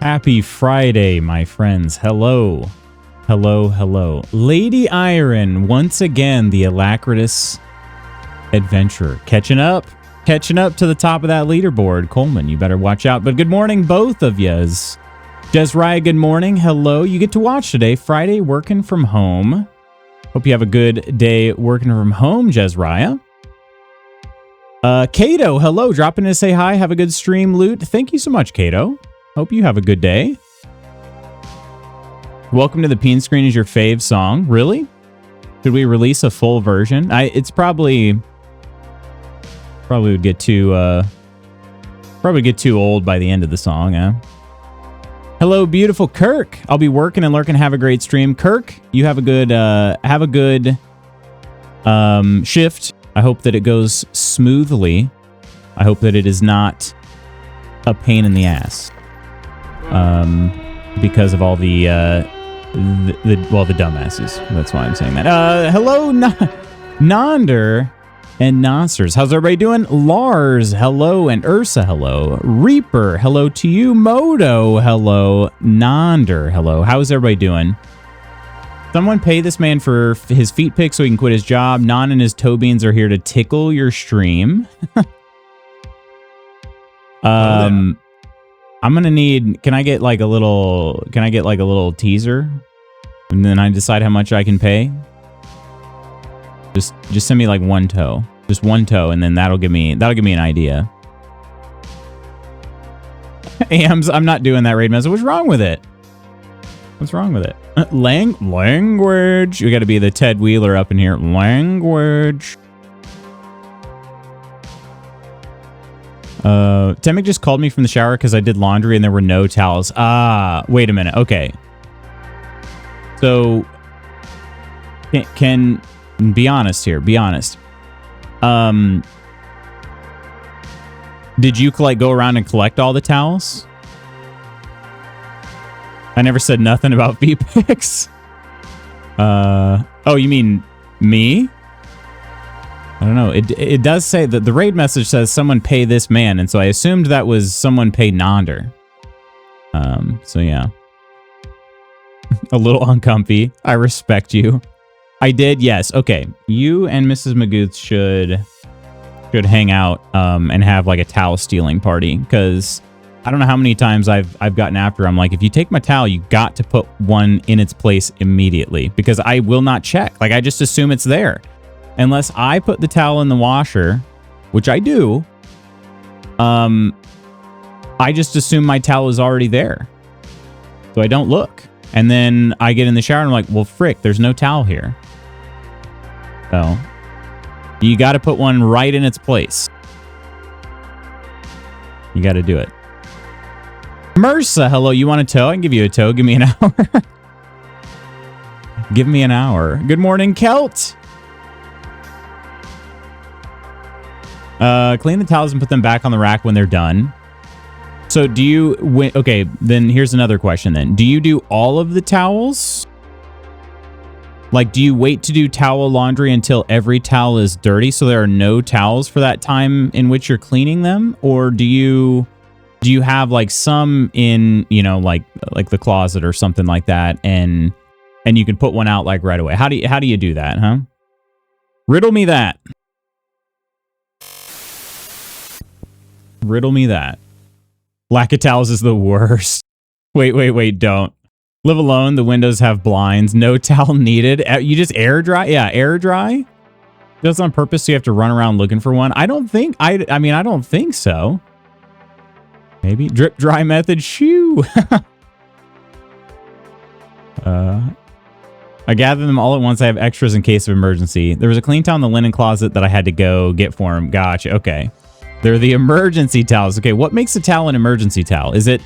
Happy Friday, my friends. Hello. Hello, hello. Lady Iron, once again, the Alacritous adventurer. Catching up to the top of that leaderboard. Coleman, you better watch out. But good morning, both of yous. Jezraya, good morning. Hello. You get to watch today, Friday, working from home. Hope you have a good day working from home, Jezraya. Kato, hello. Dropping in to say hi. Have a good stream, Loot. Thank you so much, Kato. Hope you have a good day. Welcome to the Peen Screen is your fave song. Really? Could we release a full version? It's probably would get too old by the end of the song, huh? Hello, beautiful Kirk. I'll be working and lurking. Have a great stream. Kirk, you have a good shift. I hope that it goes smoothly. I hope that it is not a pain in the ass. Because of all the dumbasses. That's why I'm saying that. Hello, Nonder and Nonsters. How's everybody doing? Lars, hello, and Ursa, hello. Reaper, hello to you. Moto, hello. Nonder, hello. How's everybody doing? Someone pay this man for his feet pick so he can quit his job. Non and his toe beans are here to tickle your stream. I'm gonna need. Can I get like a little teaser, and then I decide how much I can pay? Just send me like one toe, just one toe, and then that'll give me an idea. Ams, I'm not doing that raid message. What's wrong with it? What's wrong with it? Language. We got to be the Ted Wheeler up in here. Language. Temic just called me from the shower because I did laundry and there were no towels. Wait a minute. Okay. So, can be honest here. Be honest. Did you go around and collect all the towels? I never said nothing about V-Pix. Oh, you mean me? I don't know. It does say that the raid message says someone pay this man, and so I assumed that was someone pay Nonder. So yeah. A little uncomfy. I respect you. I did, yes. Okay. You and Mrs. Magooth should hang out and have like a towel stealing party, because I don't know how many times I've gotten after. I'm like, if you take my towel, you got to put one in its place immediately, because I will not check. Like, I just assume it's there. Unless I put the towel in the washer, which I do, I just assume my towel is already there. So I don't look. And then I get in the shower and I'm like, well, frick, there's no towel here. So you got to put one right in its place. You got to do it. Mersa, hello, you want a toe? I can give you a toe. Give me an hour. Give me an hour. Good morning, Kelt. Clean the towels and put them back on the rack when they're done. So do you... Okay, then here's another question then. Do you do all of the towels? Like, do you wait to do towel laundry until every towel is dirty so there are no towels for that time in which you're cleaning them? Or do you have like some in, like the closet or something like that, and you can put one out like right away? How do you do that, huh? Riddle me that. Riddle me that. Lack of towels is the worst. Wait, don't. Live alone, the windows have blinds, no towel needed. You just air dry? Yeah, air dry? Does on purpose so you have to run around looking for one? I don't think so. Maybe. Drip dry method, shoo. I gather them all at once. I have extras in case of emergency. There was a clean towel in the linen closet that I had to go get for him. Gotcha, okay. They're the emergency towels. Okay, what makes a towel an emergency towel? Is it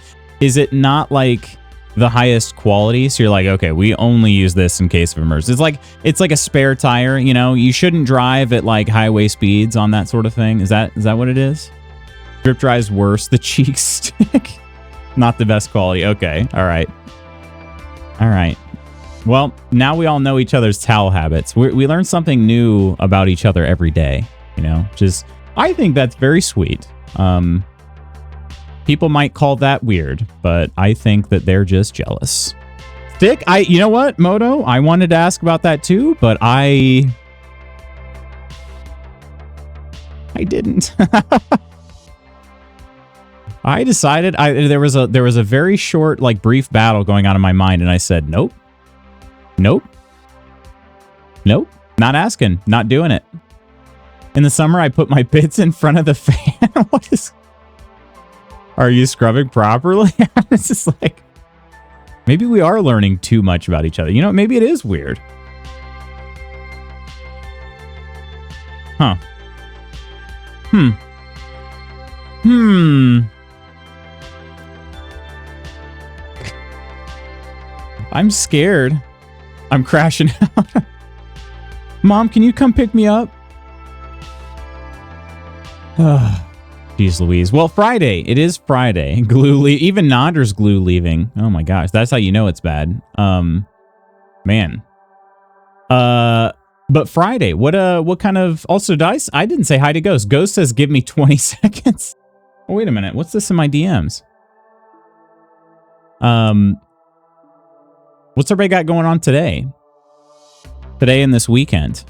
not like the highest quality? So you're like, okay, we only use this in case of emergency. It's like a spare tire, You shouldn't drive at like highway speeds on that sort of thing. Is that what it is? Drip dry's worse. The cheek stick. Not the best quality. Okay, all right. Well, now we all know each other's towel habits. We learn something new about each other every day, Just I think that's very sweet. People might call that weird, but I think that they're just jealous. Stick, you know what, Moto? I wanted to ask about that too, but I didn't. I decided there was a very short, like, brief battle going on in my mind, and I said, nope. Nope. Nope. Not asking. Not doing it. In the summer, I put my bits in front of the fan. What is... Are you scrubbing properly? It's just like... Maybe we are learning too much about each other. You know, maybe it is weird. Huh. I'm scared. I'm crashing out. Mom, can you come pick me up? Jeez Louise. Well, Friday. It is Friday. Even Nodder's glue leaving. Oh my gosh. That's how you know it's bad. Man. But Friday. What kind of... Also, Dice, I didn't say hi to Ghost. Ghost says, give me 20 seconds. Oh, wait a minute. What's this in my DMs? What's everybody got going on today? Today and this weekend?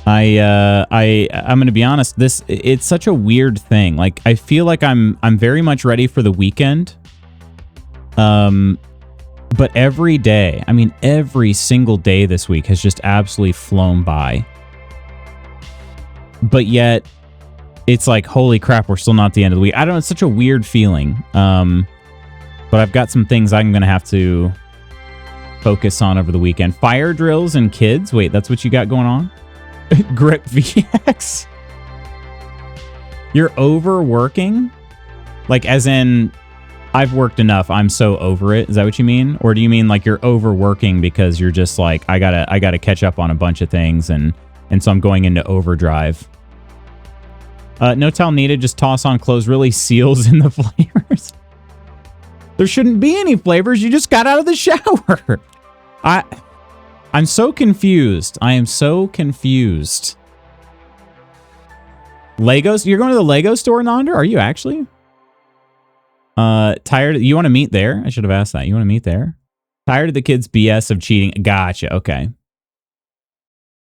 I'm gonna be honest, it's such a weird thing. Like, I feel like I'm very much ready for the weekend. But every day, I mean every single day this week has just absolutely flown by. But yet it's like, holy crap, we're still not at the end of the week. I don't know, it's such a weird feeling. But I've got some things I'm gonna have to focus on over the weekend. Fire drills and kids. Wait, that's what you got going on? Grip VX. You're overworking? Like, as in, I've worked enough, I'm so over it. Is that what you mean? Or do you mean like you're overworking because you're just like, I gotta catch up on a bunch of things, and so I'm going into overdrive? No towel needed, just toss on clothes. Really seals in the flavors. There shouldn't be any flavors. You just got out of the shower. I'm so confused. I am so confused. Legos? You're going to the Lego store, Nonder? Are you actually? Tired? You want to meet there? I should have asked that. You want to meet there? Tired of the kids' BS of cheating. Gotcha. Okay.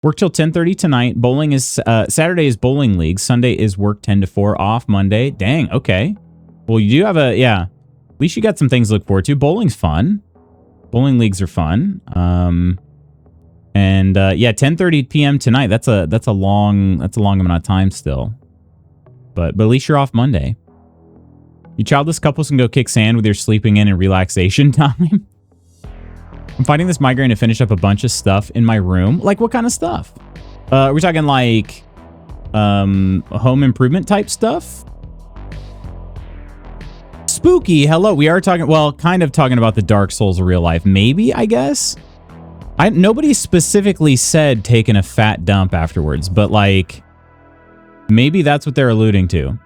Work till 10:30 tonight. Bowling is... Saturday is bowling league. Sunday is work 10 to 4. Off Monday. Dang. Okay. Well, you do have a... Yeah. At least you got some things to look forward to. Bowling's fun. Bowling leagues are fun. And yeah, 10:30 p.m. tonight. That's a long amount of time still. But at least you're off Monday. You childless couples can go kick sand with your sleeping in and relaxation time. I'm fighting this migraine to finish up a bunch of stuff in my room. Like, what kind of stuff? We're talking like home improvement type stuff. Spooky, hello. We are talking, well, kind of talking about the Dark Souls of real life. Maybe, I guess. Nobody specifically said taking a fat dump afterwards, but like, maybe that's what they're alluding to.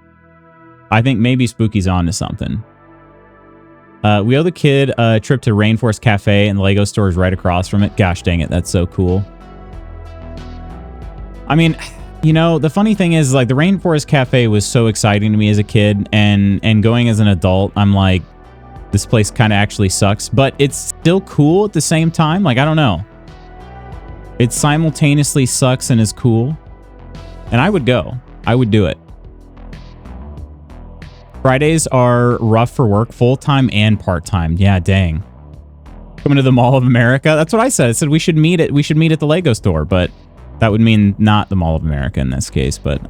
I think maybe Spooky's on to something. We owe the kid a trip to Rainforest Cafe, and the Lego store is right across from it. Gosh dang it, that's so cool. I mean, you know, the funny thing is, like, the Rainforest Cafe was so exciting to me as a kid, and going as an adult, I'm like, this place kind of actually sucks, but it's still cool at the same time. Like, I don't know. It simultaneously sucks and is cool. And I would go. I would do it. Fridays are rough for work, full-time and part-time. Yeah, dang. Coming to the Mall of America. That's what I said. I said we should meet at the Lego store, but that would mean not the Mall of America in this case. But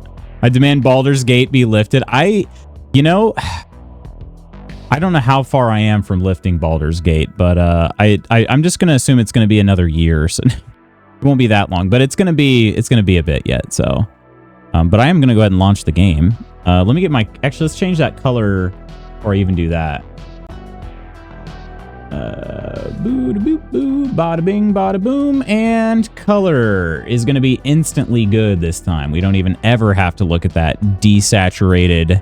I demand Baldur's Gate be lifted. You know, I don't know how far I am from lifting Baldur's Gate, but I'm just gonna assume it's gonna be another year. So it won't be that long, but it's gonna be a bit yet. So, but I am gonna go ahead and launch the game. Let me get my... Actually, let's change that color, or even do that. Boo da boop boo, bada bing, bada boom, and color is going to be instantly good this time. We don't even ever have to look at that desaturated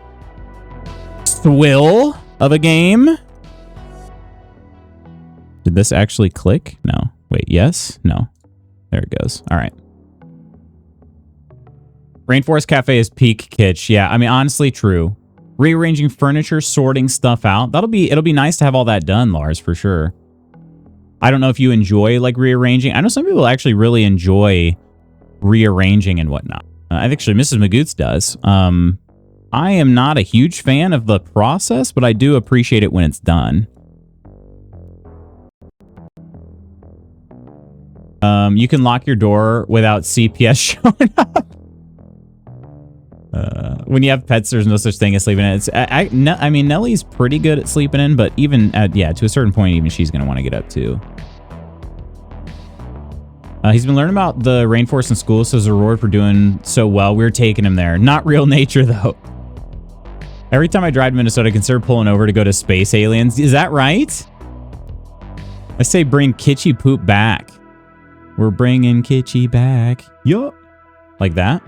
swill of a game. Did this actually click? No. Wait, yes? No. There it goes. All right. Rainforest Cafe is peak kitsch. Yeah, I mean, honestly, true. Rearranging furniture, sorting stuff out. It'll be nice to have all that done, Lars, for sure. I don't know if you enjoy like rearranging. I know some people actually really enjoy rearranging and whatnot. I think actually Mrs. Magoots does. I am not a huge fan of the process, but I do appreciate it when it's done. You can lock your door without CPS showing up. When you have pets, there's no such thing as sleeping in. I mean, Nellie's pretty good at sleeping in, but even to a certain point, even she's going to want to get up too. He's been learning about the rainforest in school, so as a reward for doing so well, we're taking him there. Not real nature, though. Every time I drive to Minnesota, I consider pulling over to go to Space Aliens. Is that right? I say bring Kitschy Poop back. We're bringing Kitschy back. Yup. Like that.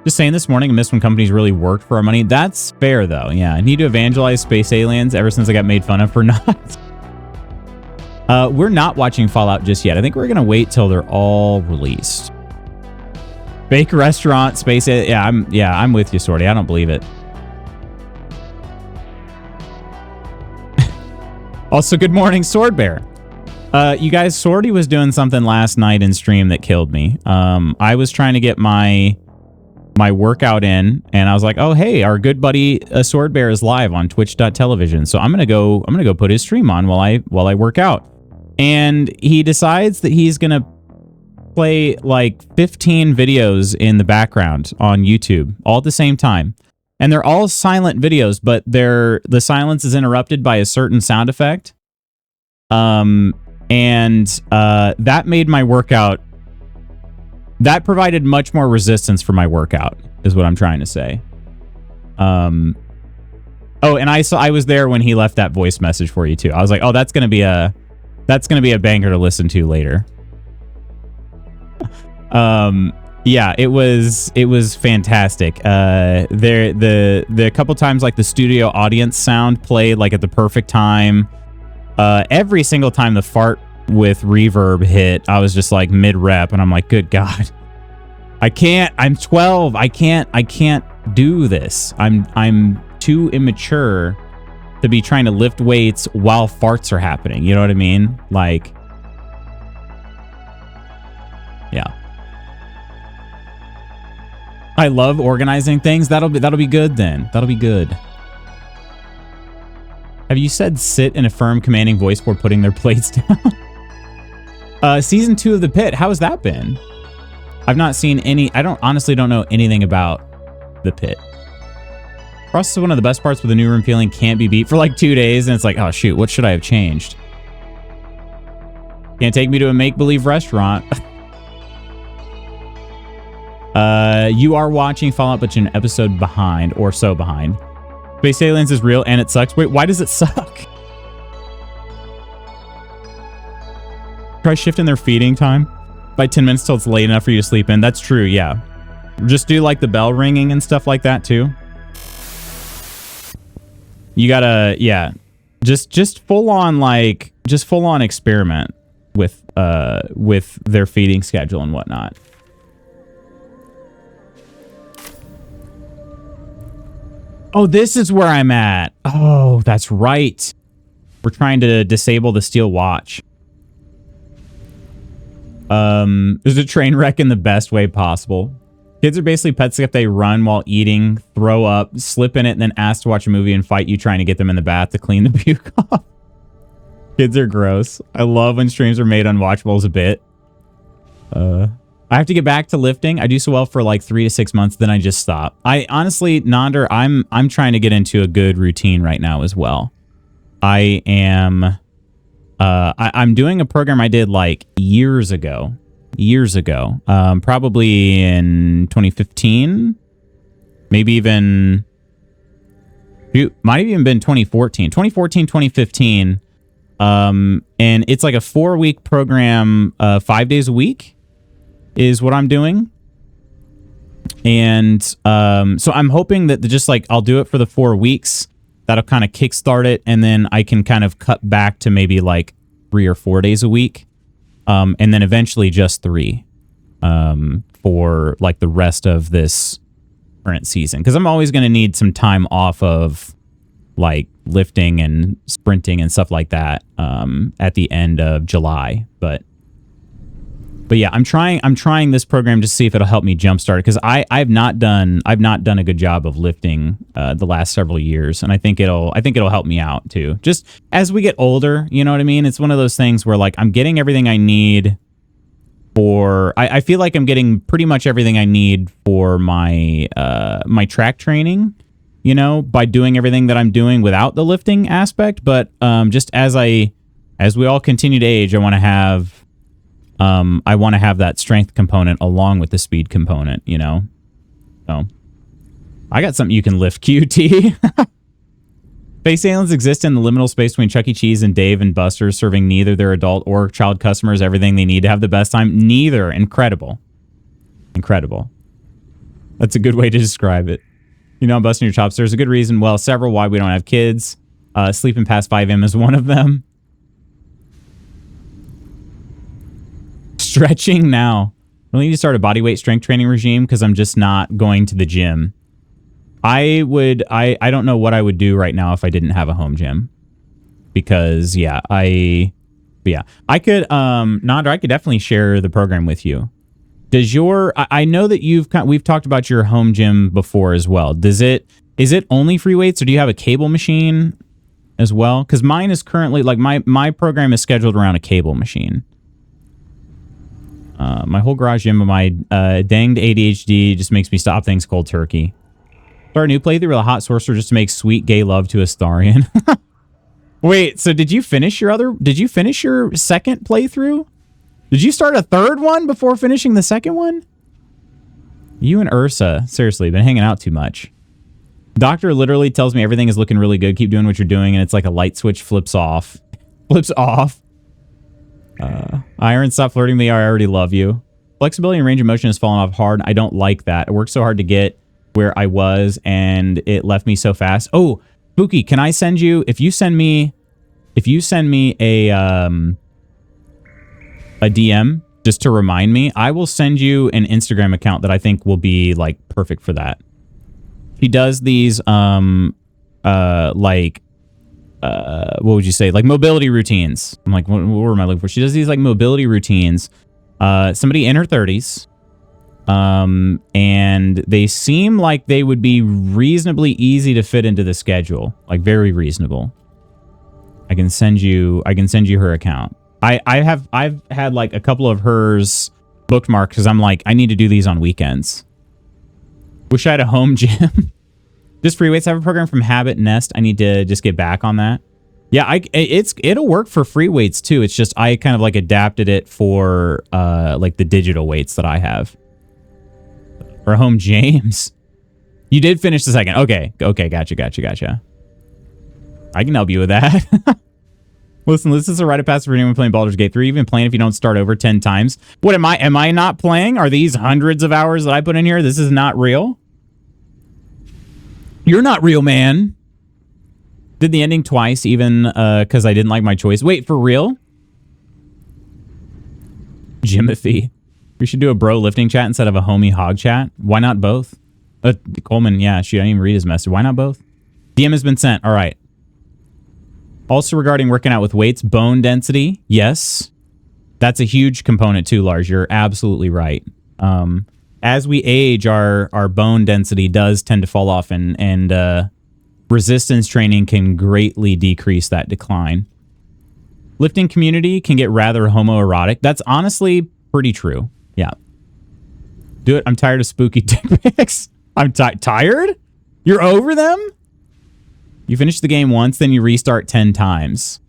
Just saying this morning, I missed when companies really worked for our money. That's fair, though. Yeah, I need to evangelize Space Aliens ever since I got made fun of for not. We're not watching Fallout just yet. I think we're going to wait till they're all released. Bake restaurant, Space Alien. Yeah, I'm with you, Sorty. I don't believe it. Also, good morning, Sword Bear. You guys, Sorty was doing something last night in stream that killed me. I was trying to get my workout in, and I was like, oh, hey, our good buddy Sword Bear is live on twitch.television. So I'm gonna go put his stream on while I work out. And he decides that he's gonna play like 15 videos in the background on YouTube all at the same time. And they're all silent videos, but the silence is interrupted by a certain sound effect. And that made my workout, that provided much more resistance for my workout, is what I'm trying to say. Oh, and I was there when he left that voice message for you too. I was like, oh, that's gonna be a banger to listen to later. Yeah, it was fantastic. The couple times like the studio audience sound played like at the perfect time. Every single time the fart with reverb hit, I was just like mid-rep, and I'm like, good God. I can't, I'm 12. I can't do this. I'm too immature to be trying to lift weights while farts are happening. You know what I mean? Like, yeah. I love organizing things. That'll be good then. That'll be good. Have you said sit in a firm commanding voice before putting their plates down? Season 2 of The Pit. How has that been? I've not seen any. Honestly don't know anything about The Pit. Process is one of the best parts with the new room feeling can't be beat for like 2 days, and it's like, oh shoot, what should I have changed? Can't take me to a make-believe restaurant. You are watching Fallout, but you're an episode behind, or so behind. Space Aliens is real, and it sucks. Wait, why does it suck? Try shifting their feeding time by 10 minutes till it's late enough for you to sleep in. That's true, yeah. Just do like the bell ringing and stuff like that too. You gotta, yeah. Just full on experiment with their feeding schedule and whatnot. Oh, this is where I'm at. Oh, that's right. We're trying to disable the steel watch. There's a train wreck in the best way possible. Kids are basically pets if they run while eating, throw up, slip in it, and then ask to watch a movie and fight you trying to get them in the bath to clean the puke off. Kids are gross. I love when streams are made unwatchable as a bit. I have to get back to lifting. I do so well for like 3 to 6 months, then I just stop. I honestly, Nonder, I'm trying to get into a good routine right now as well. I am I'm doing a program I did like years ago, probably in 2015, maybe even, might have even been 2014, 2015. And it's like a 4-week program, 5 days a week is what I'm doing. And so I'm hoping that just like I'll do it for the 4 weeks. That'll kind of kickstart it, and then I can kind of cut back to maybe like 3 or 4 days a week, and then eventually just 3 for like the rest of this current season, because I'm always going to need some time off of like lifting and sprinting and stuff like that at the end of July. But yeah, I'm trying this program to see if it'll help me jumpstart it, because I've not done a good job of lifting the last several years, and I think it'll help me out too. Just as we get older, you know what I mean? It's one of those things where like I'm getting everything I need for I feel like I'm getting pretty much everything I need for my my track training, you know, by doing everything that I'm doing without the lifting aspect. But just as we all continue to age, I want to have that strength component along with the speed component, you know? So I got something you can lift, QT. Space aliens exist in the liminal space between Chuck E. Cheese and Dave and Buster's, serving neither their adult or child customers everything they need to have the best time. Neither. Incredible. Incredible. That's a good way to describe it. You know, I'm busting your chops. There's a good reason. Well, several why we don't have kids. Sleeping past 5 a.m. is one of them. Stretching now. I really need to start a bodyweight strength training regime because I'm just not going to the gym. I don't know what I would do right now if I didn't have a home gym. Because I could Nandra, I could definitely share the program with you. Does your I know that we've talked about your home gym before as well. Is it only free weights, or do you have a cable machine as well? Because mine is currently like my program is scheduled around a cable machine. My whole garage gym of my danged ADHD just makes me stop things cold turkey. Start a new playthrough with a hot sorcerer just to make sweet gay love to Astarion. Wait, so did you finish your second playthrough? Did you start a third one before finishing the second one? You and Ursa, seriously, been hanging out too much. Doctor literally tells me everything is looking really good. Keep doing what you're doing, and it's like a light switch flips off. Flips off. Iron, stop flirting me. I already love you. Flexibility and range of motion has fallen off hard. I don't like that. I worked so hard to get where I was, and it left me so fast. Oh, Spooky, can I send you, if you send me a DM just to remind me, I will send you an Instagram account that I think will be like perfect for that. He does these what would you say, like mobility routines. I'm like, what am I looking for? She does these like mobility routines. Somebody in her 30s. And they seem like they would be reasonably easy to fit into the schedule, like very reasonable. I can send you her account. I've had like a couple of hers bookmarked because I'm like, I need to do these on weekends. Wish I had a home gym. Just free weights. I have a program from Habit Nest. I need to just get back on that. Yeah, it'll work for free weights too. It's just I kind of like adapted it for like the digital weights that I have. For home James. You did finish the second. Okay, gotcha. I can help you with that. Listen, this is a rite of passage for anyone playing Baldur's Gate 3. Even playing if you don't start over 10 times. What am I not playing? Are these hundreds of hours that I put in here? This is not real? You're not real, man. Did the ending twice, even because I didn't like my choice. Wait, for real? Jimothy. We should do a bro lifting chat instead of a homie hog chat. Why not both? Coleman, yeah, shoot, I didn't even read his message. Why not both? DM has been sent. All right. Also regarding working out with weights, bone density. Yes. That's a huge component too, Lars. You're absolutely right. As we age, our bone density does tend to fall off, and resistance training can greatly decrease that decline. Lifting community can get rather homoerotic. That's honestly pretty true. Yeah. Do it. I'm tired of spooky dick pics. I'm tired? You're over them? You finish the game once, then you restart 10 times.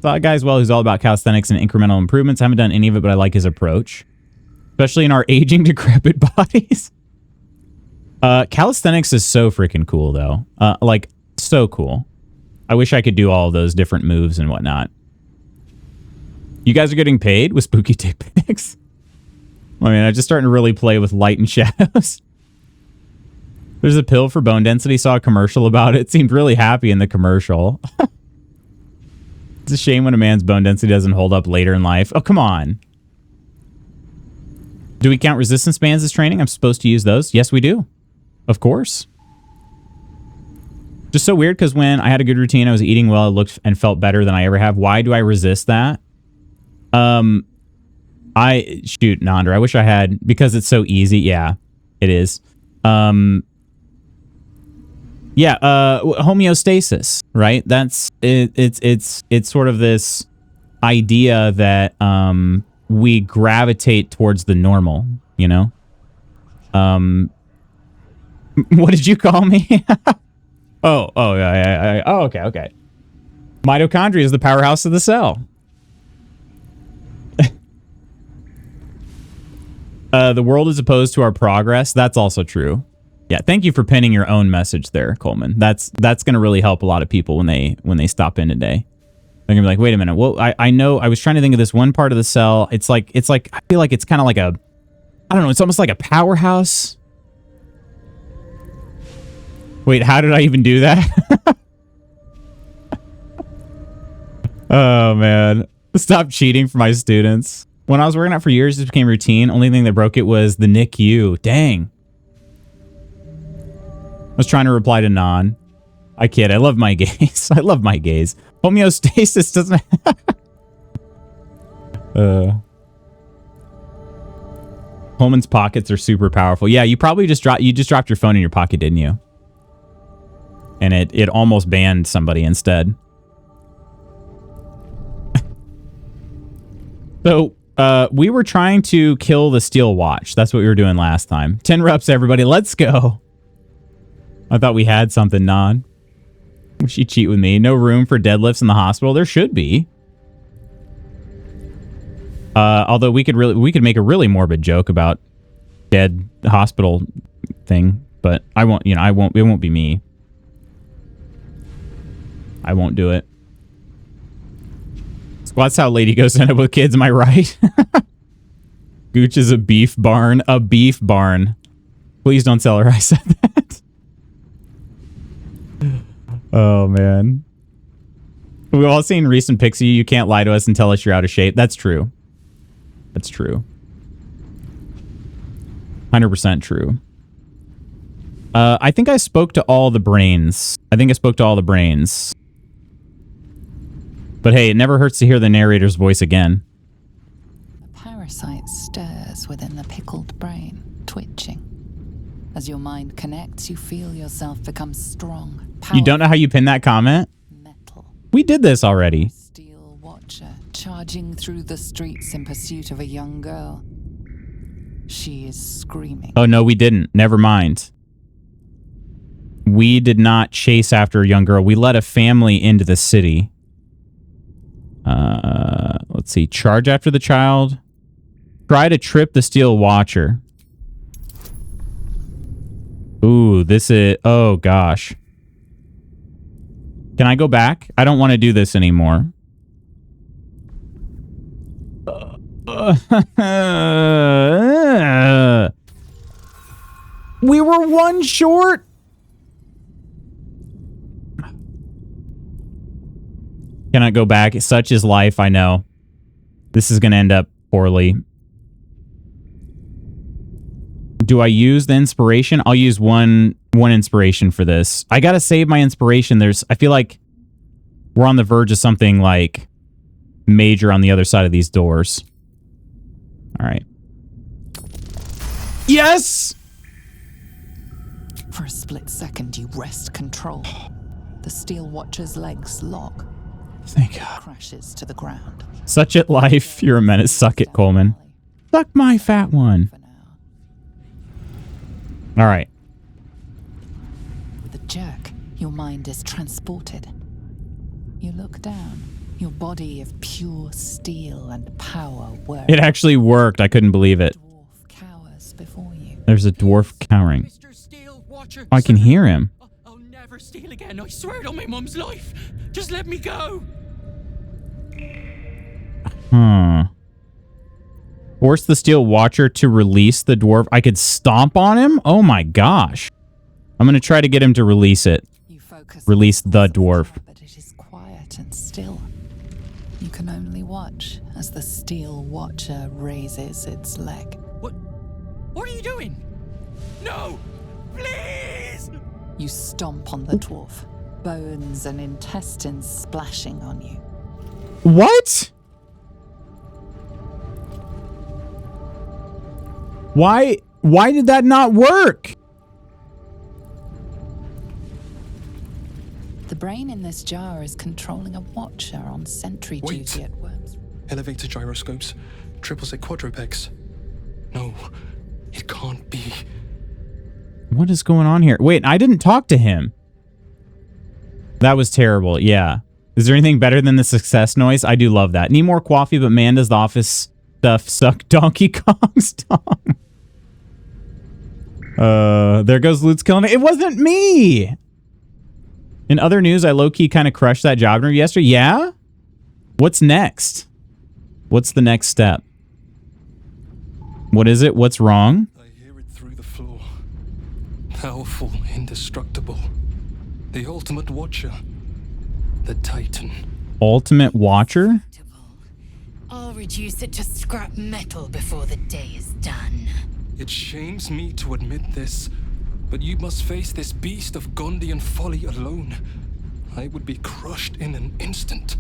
Saw a guy as well who's all about calisthenics and incremental improvements. I haven't done any of it, but I like his approach. Especially in our aging, decrepit bodies. Calisthenics is so freaking cool, though. Like, so cool. I wish I could do all those different moves and whatnot. You guys are getting paid with spooky dick pics? I mean, I'm just starting to really play with light and shadows. There's a pill for bone density. Saw a commercial about it. Seemed really happy in the commercial. It's a shame when a man's bone density doesn't hold up later in life. Oh, come on. Do we count resistance bands as training? I'm supposed to use those. Yes, we do. Of course. Just so weird because when I had a good routine, I was eating well, I looked and felt better than I ever have. Why do I resist that? Shoot, Nandra, I wish I had, because it's so easy. Yeah, it is. Yeah, homeostasis, right? That's it. It's sort of this idea that we gravitate towards the normal, you know? What did you call me? oh, yeah. Oh, okay. Mitochondria is the powerhouse of the cell. The world is opposed to our progress. That's also true. Yeah, thank you for pinning your own message there, Coleman. That's going to really help a lot of people when they stop in today. They're going to be like, wait a minute. Well, I know I was trying to think of this one part of the cell. It's like I feel like it's kind of like a, I don't know, it's almost like a powerhouse. Wait, how did I even do that? Oh, man. Stop cheating for my students. When I was working out for years, it became routine. Only thing that broke it was the NICU. Dang. I was trying to reply to Non. I kid. I love my gays. I love my gays. Homeostasis doesn't... Holman's pockets are super powerful. Yeah, you probably just dropped your phone in your pocket, didn't you? And it almost banned somebody instead. So, we were trying to kill the steel watch. That's what we were doing last time. 10 reps, everybody. Let's go. I thought we had something, Non. Wish you cheat with me. No room for deadlifts in the hospital. There should be. Although we could make a really morbid joke about dead hospital thing, but I won't, it won't be me. I won't do it. That's how lady goes end up with kids, am I right? Gooch is a beef barn. A beef barn. Please don't tell her I said that. Oh, man. We've all seen recent Pixie. You can't lie to us and tell us you're out of shape. That's true. That's true. 100% true. I think I spoke to all the brains. But hey, it never hurts to hear the narrator's voice again. The parasite stirs within the pickled brain, twitching. As your mind connects, you feel yourself become strong. Powerful. You don't know how you pinned that comment? Metal. We did this already. Steel watcher charging through the streets in pursuit of a young girl. She is screaming. Oh, no, we didn't. Never mind. We did not chase after a young girl. We led a family into the city. Let's see. Charge after the child. Try to trip the steel watcher. Ooh, this is... Oh, gosh. Can I go back? I don't want to do this anymore. We were one short. Cannot go back. Such is life, I know. This is going to end up poorly. Do I use the inspiration? I'll use one inspiration for this. I got to save my inspiration. I feel like we're on the verge of something like major on the other side of these doors. All right. Yes! For a split second, you wrest control. The steel watcher's legs lock. Thank God. Crashes to the ground. Such it life. You're a menace. Suck it, Coleman. Suck my fat one. All right. With a jerk, your mind is transported. You look down. Your body of pure steel and power works. It actually worked. I couldn't believe it. Dwarf cowers before you. There's a dwarf cowering. Mr. Steel Watcher, I can hear him. I'll never steal again. I swear it on my mum's life. Just let me go. Huh. Force the steel watcher to release the dwarf. I could stomp on him? Oh my gosh. I'm going to try to get him to release it. You focus Release the dwarf. But it is quiet and still. You can only watch as the steel watcher raises its leg. What are you doing? No! Please! You stomp on the dwarf, bones and intestines splashing on you. What? Why did that not work? The brain in this jar is controlling a watcher on sentry duty at Worms. Elevator gyroscopes, triple-set quadrupex. No, it can't be. What is going on here? Wait, I didn't talk to him. That was terrible. Yeah. Is there anything better than the success noise? I do love that. Need more coffee, but man, does the office stuff suck Donkey Kong's tongue. There goes Lute's killing it. It wasn't me. In other news, I low-key kind of crushed that job interview yesterday. Yeah? What's next? What's the next step? What is it? What's wrong? I hear it through the floor. Powerful, indestructible. The ultimate watcher. The Titan. Ultimate Watcher? I'll reduce it to scrap metal before the day is done. It shames me to admit this, but you must face this beast of Gondian folly alone. I would be crushed in an instant.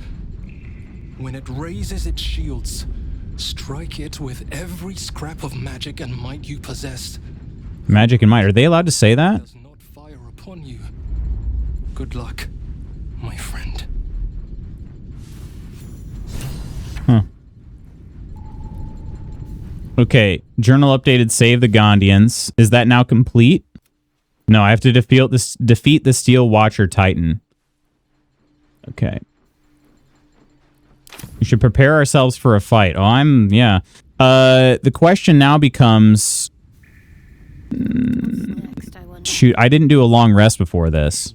When it raises its shields, strike it with every scrap of magic and might you possess. Magic and might. Are they allowed to say It that? does not fire upon you. Good luck, my friend. Huh. Okay. Journal updated save the Gondians. Is that now complete? No, I have to defeat the Steel Watcher Titan. Okay. We should prepare ourselves for a fight. Oh, yeah. The question now becomes... shoot, I didn't do a long rest before this.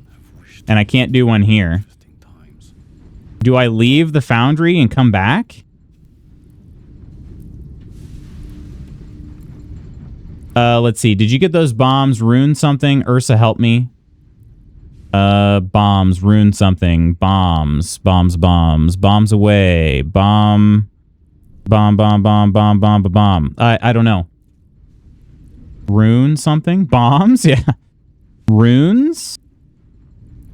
And I can't do one here. Do I leave the foundry and come back? Let's see. Did you get those bombs? Rune something? Ursa, help me. Bombs. Rune something. Bombs. Bombs. Bombs. Bombs away. Bomb. Bomb. Bomb. Bomb. Bomb. Bomb. Bomb. I don't know. Rune something? Bombs? Yeah. Runes?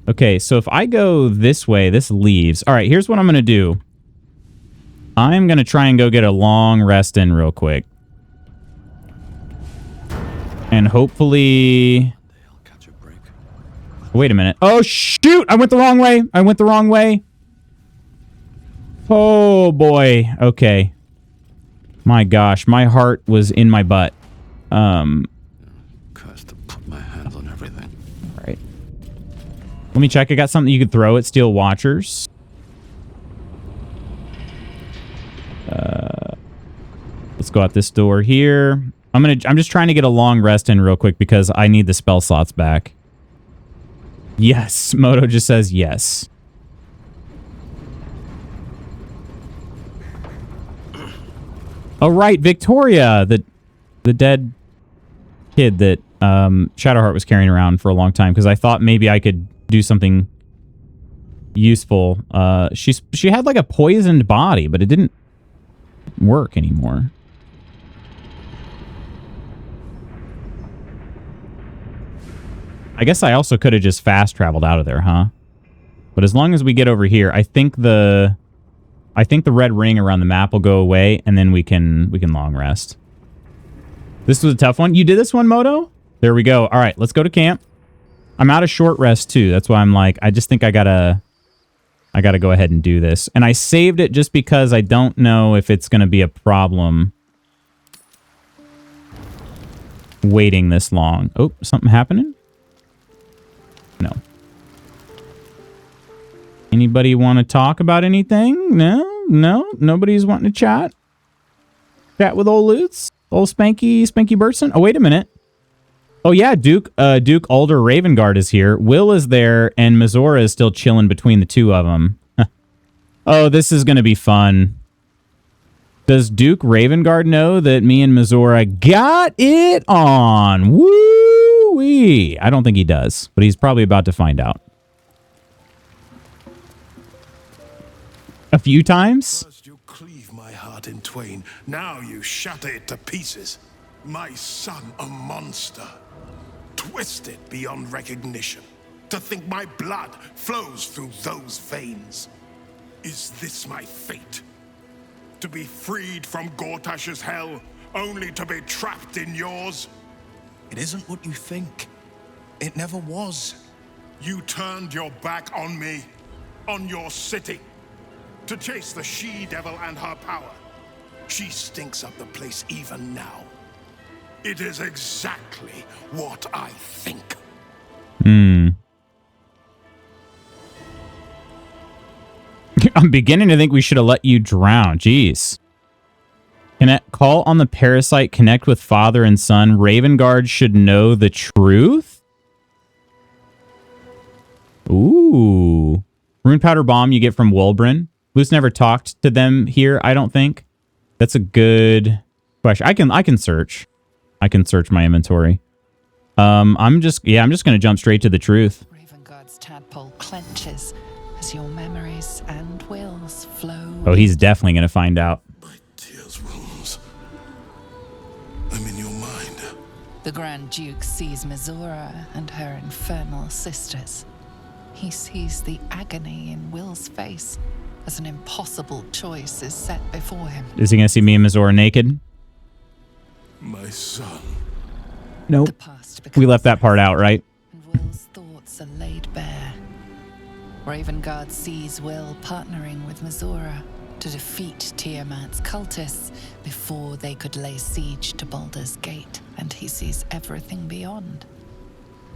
Okay, so if I go this way, this leaves. All right, here's what I'm going to do. I'm going to try and go get a long rest in real quick. And hopefully... Wait a minute. Oh, shoot! I went the wrong way! I went the wrong way! Oh, boy. Okay. My gosh, my heart was in my butt. Cursed to put my hands on everything. All right. Let me check. I got something you could throw at Steel Watchers. Let's go out this door here. I'm just trying to get a long rest in real quick because I need the spell slots back. Yes, Moto just says yes. Oh right, Victoria, the dead kid that Shadowheart was carrying around for a long time because I thought maybe I could do something useful. She had like a poisoned body, but it didn't work anymore. I guess I also could have just fast traveled out of there, huh? But as long as we get over here, I think the red ring around the map will go away, and then we can long rest. This was a tough one. You did this one, Moto? There we go. All right, let's go to camp. I'm out of short rest too. That's why I'm like, I just think I gotta go ahead and do this. And I saved it just because I don't know if it's gonna be a problem waiting this long. Oh, something happening? No. Anybody want to talk about anything? No? No? Nobody's wanting to chat? Chat with old Lutz? Old Spanky Burson? Oh, wait a minute. Oh, yeah, Duke Alder Ravengard is here. Will is there, and Mizora is still chilling between the two of them. Oh, this is going to be fun. Does Duke Ravengard know that me and Mizora got it on? Woo-wee! I don't think he does, but he's probably about to find out. A few times? First you cleave my heart in twain, now you shatter it to pieces. My son, a monster. twisted beyond recognition. To think my blood flows through those veins. Is this my fate? To be freed from Gortash's hell, only to be trapped in yours? It isn't what you think. It never was. You turned your back on me, on your city, to chase the she-devil and her power. She stinks up the place even now. It is exactly what I think. I'm beginning to think we should have let you drown. Jeez. Call on the parasite, connect with father and son. Ravengard should know the truth? Ooh. Rune powder bomb you get from Wulbren. Luce never talked to them here, I don't think. That's a good question. I can search. I can search my inventory. I'm just gonna jump straight to the truth. Ravengard's tadpole clenches as your memories and wills flow. Oh, he's definitely gonna find out. My tears wounds. I'm in your mind. The Grand Duke sees Mizora and her infernal sisters. He sees the agony in Will's face as an impossible choice is set before him. Is he gonna see me and Mizora naked? My son. Nope. The past We left that part out, right? and Will's thoughts are laid bare. Ravengard sees Will partnering with Mizora to defeat Tiamat's cultists before they could lay siege to Baldur's Gate, and he sees everything beyond.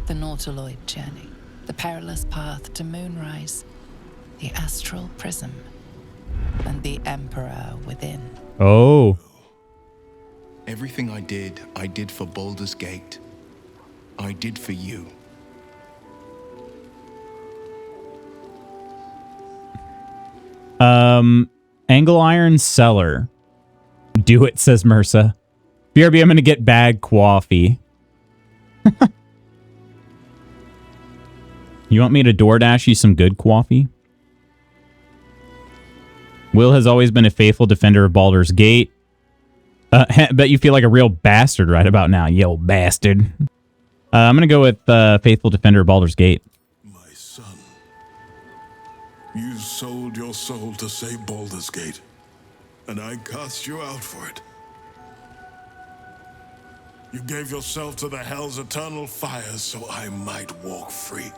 The Nautiloid journey, the perilous path to Moonrise, the astral prism, and the Emperor within. Oh. Everything I did for Baldur's Gate. I did for you. Angle Iron Cellar. Do it, says Mersa. BRB, I'm gonna get bag coffee. You want me to DoorDash you some good coffee? Will has always been a faithful defender of Baldur's Gate. Bet you feel like a real bastard right about now, you old bastard. I'm gonna go with faithful defender of Baldur's Gate. My son. You sold your soul to save Baldur's Gate, and I cast you out for it. You gave yourself to the Hell's eternal fires so I might walk free.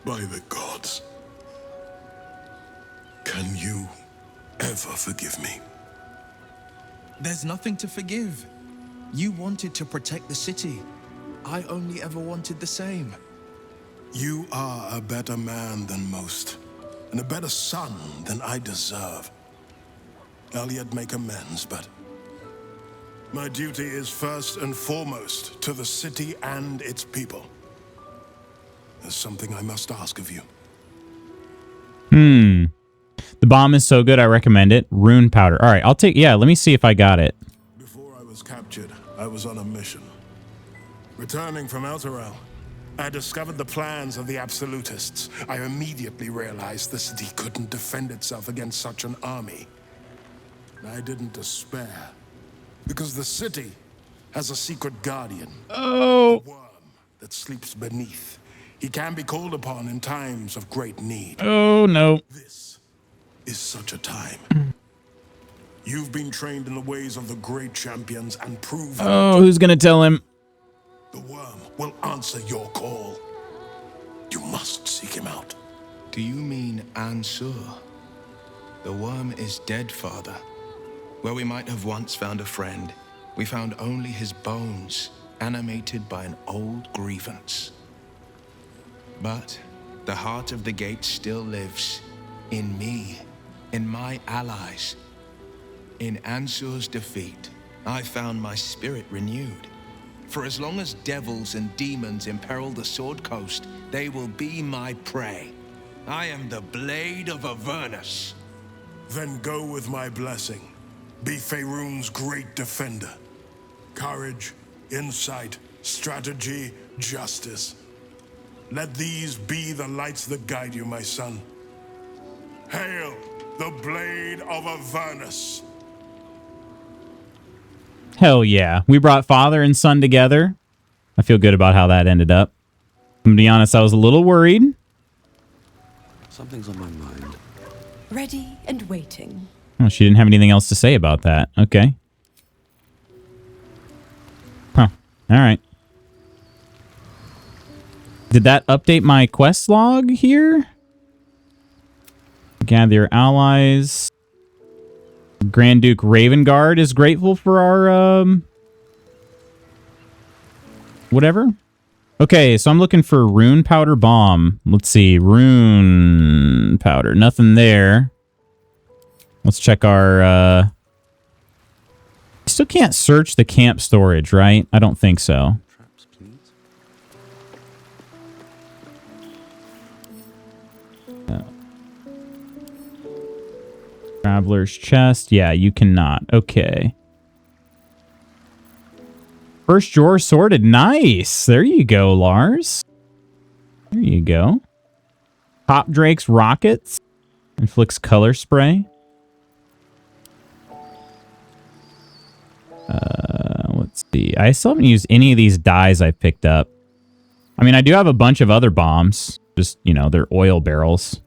By the gods. Can you ever forgive me? There's nothing to forgive. You wanted to protect the city. I only ever wanted the same. You are a better man than most, and a better son than I deserve. I'll yet make amends, but my duty is first and foremost to the city and its people. There's something I must ask of you. The bomb is so good, I recommend it. Rune powder. All right, I'll take... Yeah, let me see if I got it. Before I was captured, I was on a mission. Returning from Elturel, I discovered the plans of the Absolutists. I immediately realized the city couldn't defend itself against such an army. I didn't despair, because the city has a secret guardian. Oh. A worm that sleeps beneath. He can be called upon in times of great need. Oh, no. This is such a time. You've been trained in the ways of the great champions and proven. Oh, who's gonna tell him? The worm will answer your call. You must seek him out. Do you mean Ansur? The worm is dead, father. Where we might have once found a friend, we found only his bones, animated by an old grievance. But the heart of the gate still lives. In me, in my allies. In Ansur's defeat, I found my spirit renewed. For as long as devils and demons imperil the Sword Coast, they will be my prey. I am the Blade of Avernus. Then go with my blessing. Be Faerun's great defender. Courage, insight, strategy, justice. Let these be the lights that guide you, my son. Hail, the Blade of Avernus. Hell yeah. We brought father and son together. I feel good about how that ended up. I'm gonna be honest, I was a little worried. Something's on my mind. Ready and waiting. Oh, she didn't have anything else to say about that. Okay. Huh. All right. Did that update my quest log here? Gather your allies. Grand Duke Ravengard is grateful for our, whatever. Okay, so I'm looking for rune powder bomb. Let's see. Rune powder. Nothing there. Let's check our, still can't search the camp storage, right? I don't think so. Traps, please. Traveler's chest. Yeah, you cannot. Okay. First drawer sorted. Nice. There you go, Lars. There you go. Pop Drake's rockets. Inflicts color spray. Let's see. I still haven't used any of these dyes I picked up. I mean, I do have a bunch of other bombs. Just, you know, they're oil barrels.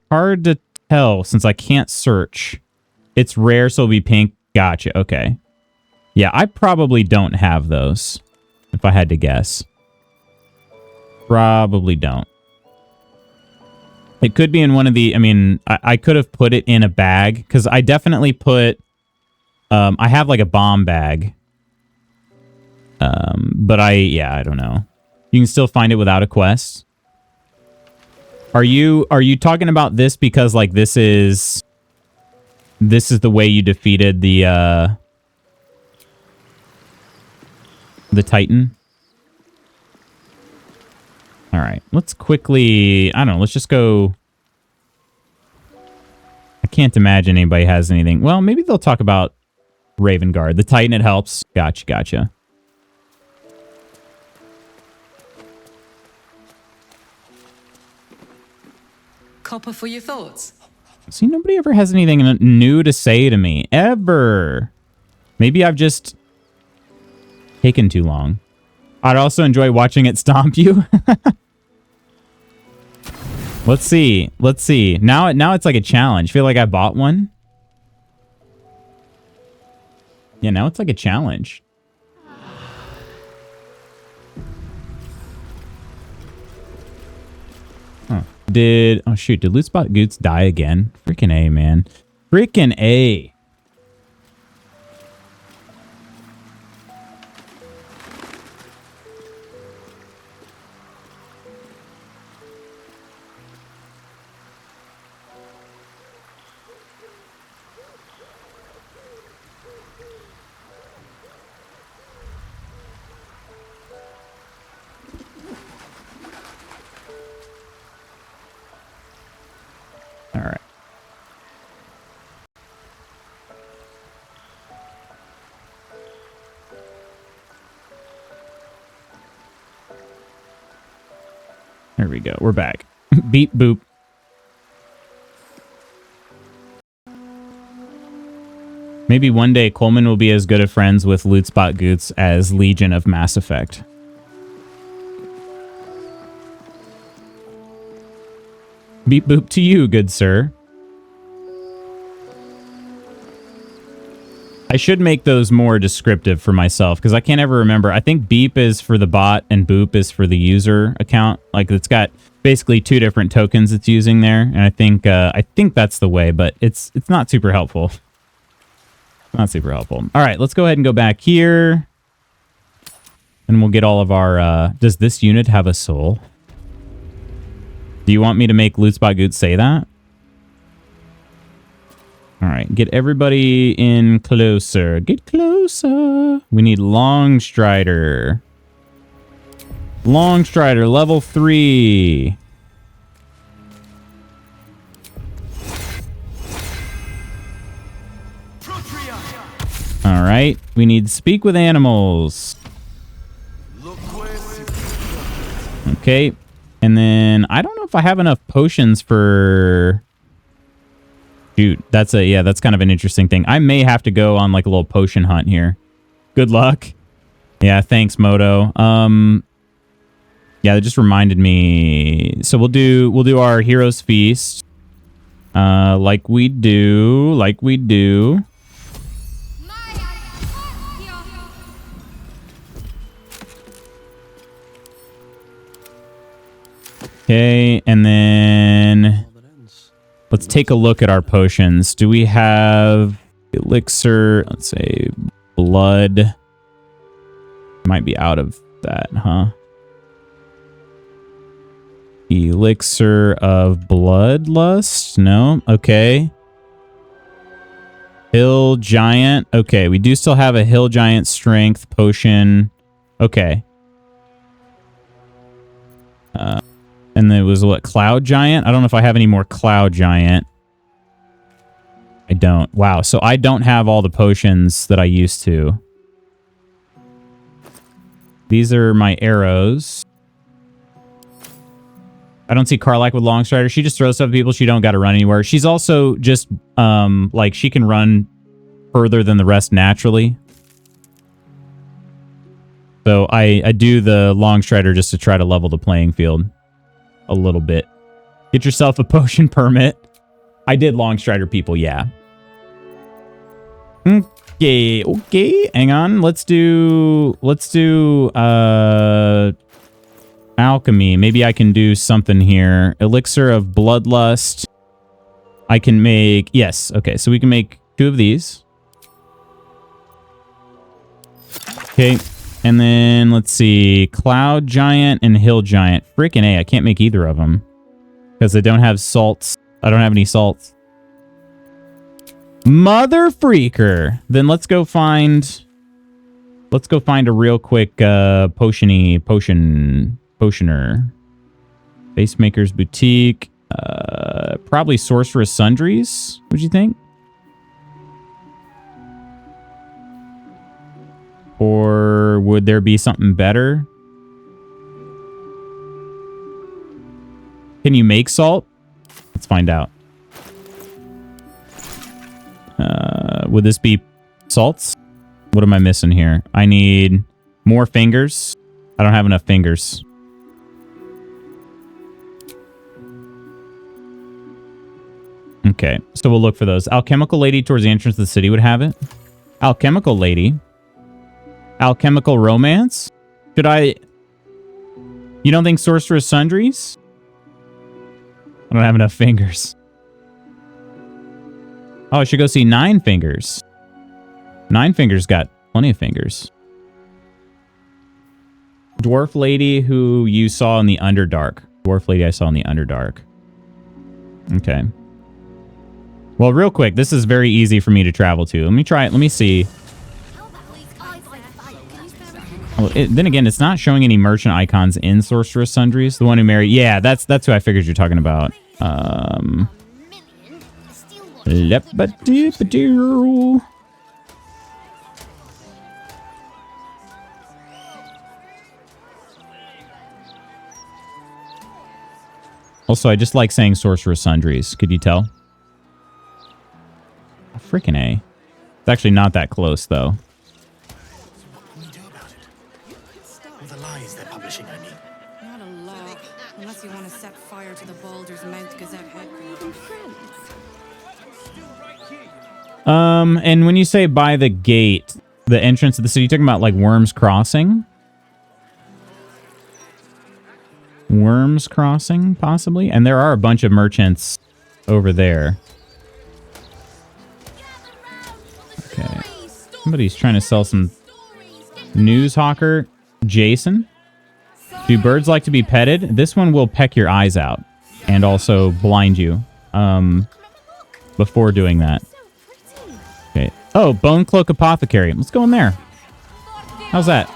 Hard to tell since I can't search. It's rare, so it'll be pink. Gotcha. Okay. Yeah, I probably don't have those, if I had to guess. Probably don't. It could be in one of the... I mean, I could have put it in a bag, because I definitely put... I have, like, a bomb bag. But yeah, I don't know. You can still find it without a quest. Are you talking about this because, like, this is the way you defeated the Titan? All right, let's quickly, I don't know, let's just go. I can't imagine anybody has anything. Well, maybe they'll talk about Ravengard. The Titan, it helps. Gotcha. Copper for your thoughts. See, nobody ever has anything new to say to me. Ever. Maybe I've just taken too long. I'd also enjoy watching it stomp you. Let's see. Now it's like a challenge. I feel like I bought one. Yeah, now it's like a challenge. Huh. Oh shoot, did Loot Spot Goots die again? Freaking A, man. Freaking A. All right. There we go. We're back. Beep boop. Maybe one day Coleman will be as good of friends with Loot Spot Goots as Legion of Mass Effect. Beep boop to you, good sir. I should make those more descriptive for myself because I can't ever remember. I think beep is for the bot and boop is for the user account. Like it's got basically two different tokens it's using there, and I think that's the way, but it's not super helpful. Not super helpful. All right, let's go ahead and go back here, and we'll get all of our. Does this unit have a soul? Do you want me to make Loot Spot Goots say that? All right, get everybody in closer. Get closer. We need Longstrider. Longstrider, level 3. All right, we need Speak with Animals. Okay, and then I don't know if I have enough potions for... Shoot, that's kind of an interesting thing. I may have to go on like a little potion hunt here. Good luck. Yeah, thanks, Moto. Yeah, that just reminded me. So we'll do our Hero's Feast. Like we do. Okay, and then let's take a look at our potions. Do we have elixir? Let's say blood. Might be out of that, huh? Elixir of bloodlust? No. Okay. Hill giant. Okay, we do still have a hill giant strength potion. Okay. And there was what? Cloud giant? I don't know if I have any more cloud giant. I don't. Wow. So I don't have all the potions that I used to. These are my arrows. I don't see Karlach with Longstrider. She just throws stuff at people. She don't got to run anywhere. She's also just, like, she can run further than the rest naturally. So I do the Longstrider just to try to level the playing field a little bit. Get yourself a potion permit. I did Longstrider people, yeah. Okay. Hang on. Let's do alchemy. Maybe I can do something here. Elixir of bloodlust. I can make, yes. Okay, so we can make 2 of these. Okay. And then let's see, cloud giant and hill giant. Freaking A, I can't make either of them because I don't have salts. I don't have any salts. Mother freaker. Then let's go find a real quick potioner. Basemaker's Boutique. Probably Sorceress Sundries, would you think? Or would there be something better? Can you make salt? Let's find out. Would this be salts? What am I missing here? I need more fingers. I don't have enough fingers. Okay, so we'll look for those. Alchemical Lady towards the entrance of the city would have it. Alchemical Lady. Alchemical Romance? Should I... You don't think Sorceress Sundries? I don't have enough fingers. Oh, I should go see Nine Fingers. Nine Fingers got plenty of fingers. Dwarf Lady who you saw in the Underdark. Dwarf Lady I saw in the Underdark. Okay. Well, real quick, this is very easy for me to travel to. Let me try it. Let me see. Well, then again, it's not showing any merchant icons in Sorceress Sundries. The one who married... Yeah, that's who I figured you're talking about. Also, I just like saying Sorceress Sundries. Could you tell? Oh, freaking A. It's actually not that close, though. What can we do about it? All the lies they're publishing, I mean. Not a lot, unless you want to set fire to the Baldur's Mouth Gazette headquarters. And when you say by the gate, the entrance of the city, you're talking about like Worms Crossing? Worms Crossing, possibly? And there are a bunch of merchants over there. Okay. Somebody's trying to sell some news hawker. Jason? Do birds like to be petted? This one will peck your eyes out and also blind you before doing that. Okay. Oh, Bone Cloak Apothecary. Let's go in there. How's that?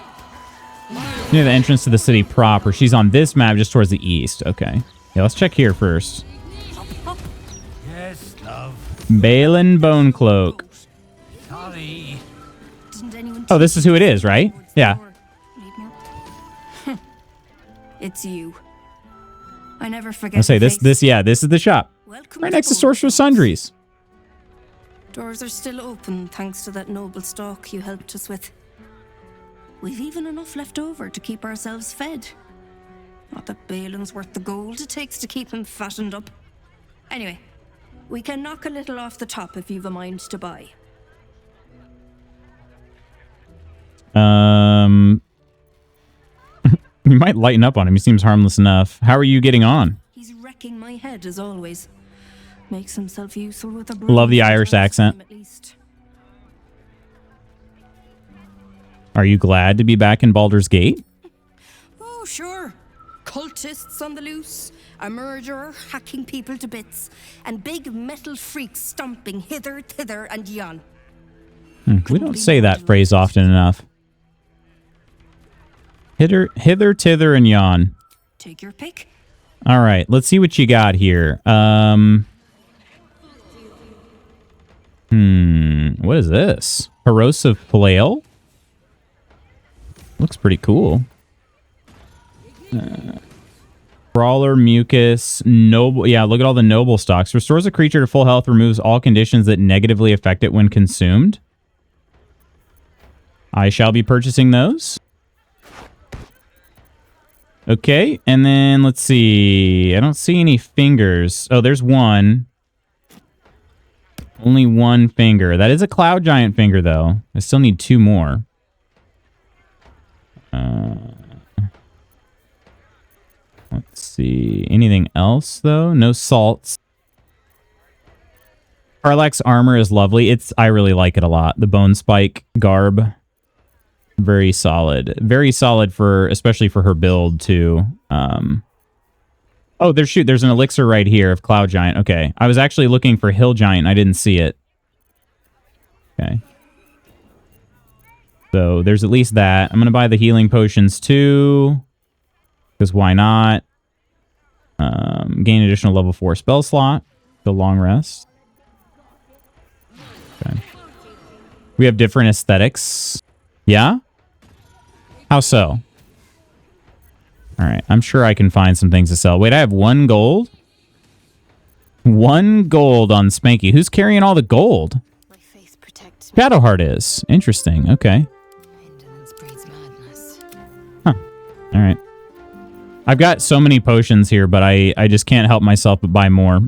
Near the entrance to the city proper. She's on this map just towards the east. Okay. Yeah, let's check here first. Yes, love. Balin Bone Cloak. Sorry. Oh, this is who it is, right? Yeah. It's you. I never forget. I say this is the shop. Right next to Sorceress Sundries. Doors are still open thanks to that noble stock you helped us with. We've even enough left over to keep ourselves fed. Not that Balin's worth the gold it takes to keep him fattened up. Anyway, we can knock a little off the top if you've a mind to buy. You might lighten up on him. He seems harmless enough. How are you getting on? He's wrecking my head as always. Makes himself useful with a Love the Irish accent. at least. Are you glad to be back in Baldur's Gate? Oh, sure. Cultists on the loose, a murderer hacking people to bits, and big metal freaks stomping hither, thither, and yon. We don't say that phrase often enough. Hither, tither, and yon. Take your pick. All right, let's see what you got here. What is this? Corrosive flail? Looks pretty cool. Brawler, mucus, noble. Yeah, look at all the noble stocks. Restores a creature to full health, removes all conditions that negatively affect it when consumed. I shall be purchasing those. Okay, and then let's see. I don't see any fingers. Oh, there's one. Only one finger. That is a cloud giant finger, though. I still need 2 more. Let's see. Anything else, though? No salts. Karlach's armor is lovely. I really like it a lot. The bone spike garb. Very solid. Very solid especially for her build, too. Oh, there's an elixir right here of Cloud Giant. Okay. I was actually looking for Hill Giant. I didn't see it. Okay. So there's at least that. I'm going to buy the healing potions, too. Because why not? Gain additional level 4 spell slot. The long rest. Okay. We have different aesthetics. Yeah? How so? All right. I'm sure I can find some things to sell. Wait, I have 1 gold? 1 gold on Spanky. Who's carrying all the gold? My faith protects me. Shadowheart is. Interesting. Okay. Indolence breeds madness. Huh. All right. I've got so many potions here, but I just can't help myself but buy more.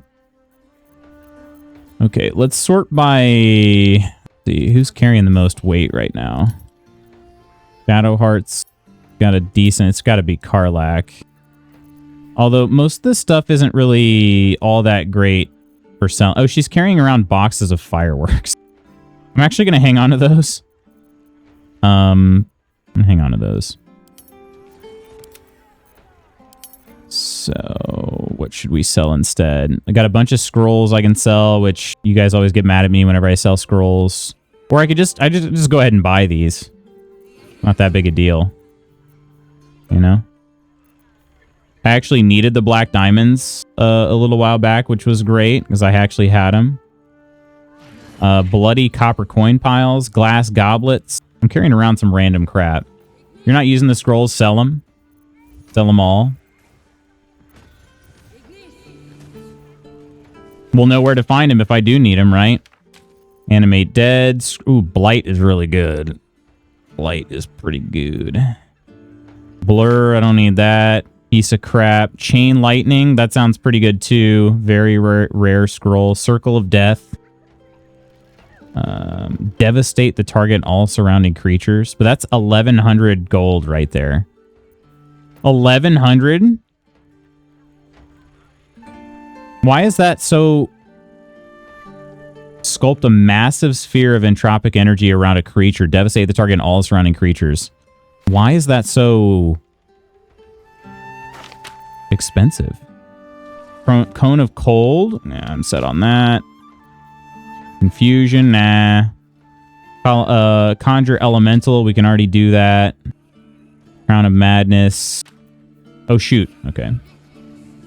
Okay, let's sort by... Let's see, who's carrying the most weight right now? Shadowheart's got a decent... It's got to be Karlach. Although most of this stuff isn't really all that great for selling. Oh, she's carrying around boxes of fireworks. I'm actually going to hang on to those. I'm going to hang on to those. So, what should we sell instead? I got a bunch of scrolls I can sell, which you guys always get mad at me whenever I sell scrolls. Or I could just go ahead and buy these. Not that big a deal. You know? I actually needed the black diamonds a little while back, which was great, because I actually had them. Bloody copper coin piles, glass goblets. I'm carrying around some random crap. If you're not using the scrolls, sell them. Sell them all. We'll know where to find him if I do need him, right? Animate dead. Ooh, Blight is really good. Blight is pretty good. Blur, I don't need that. Piece of crap. Chain Lightning, that sounds pretty good too. Very rare scroll. Circle of Death. Devastate the target and all surrounding creatures. But that's 1,100 gold right there. 1,100? Why is that so... Sculpt a massive sphere of entropic energy around a creature. Devastate the target and all surrounding creatures. Why is that so... expensive? Cone of Cold? Nah, I'm set on that. Confusion? Nah. Conjure Elemental. We can already do that. Crown of Madness. Oh, shoot. Okay.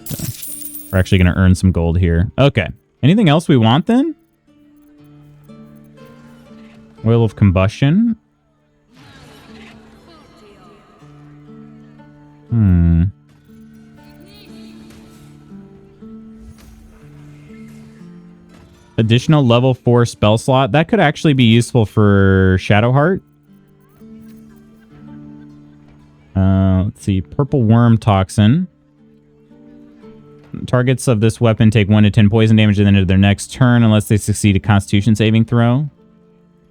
So, we're actually going to earn some gold here. Okay. Anything else we want then? Oil of Combustion. Additional level 4 spell slot. That could actually be useful for Shadowheart. Let's see. Purple Worm Toxin. Targets of this weapon take 1 to 10 poison damage at the end of their next turn unless they succeed a Constitution saving throw.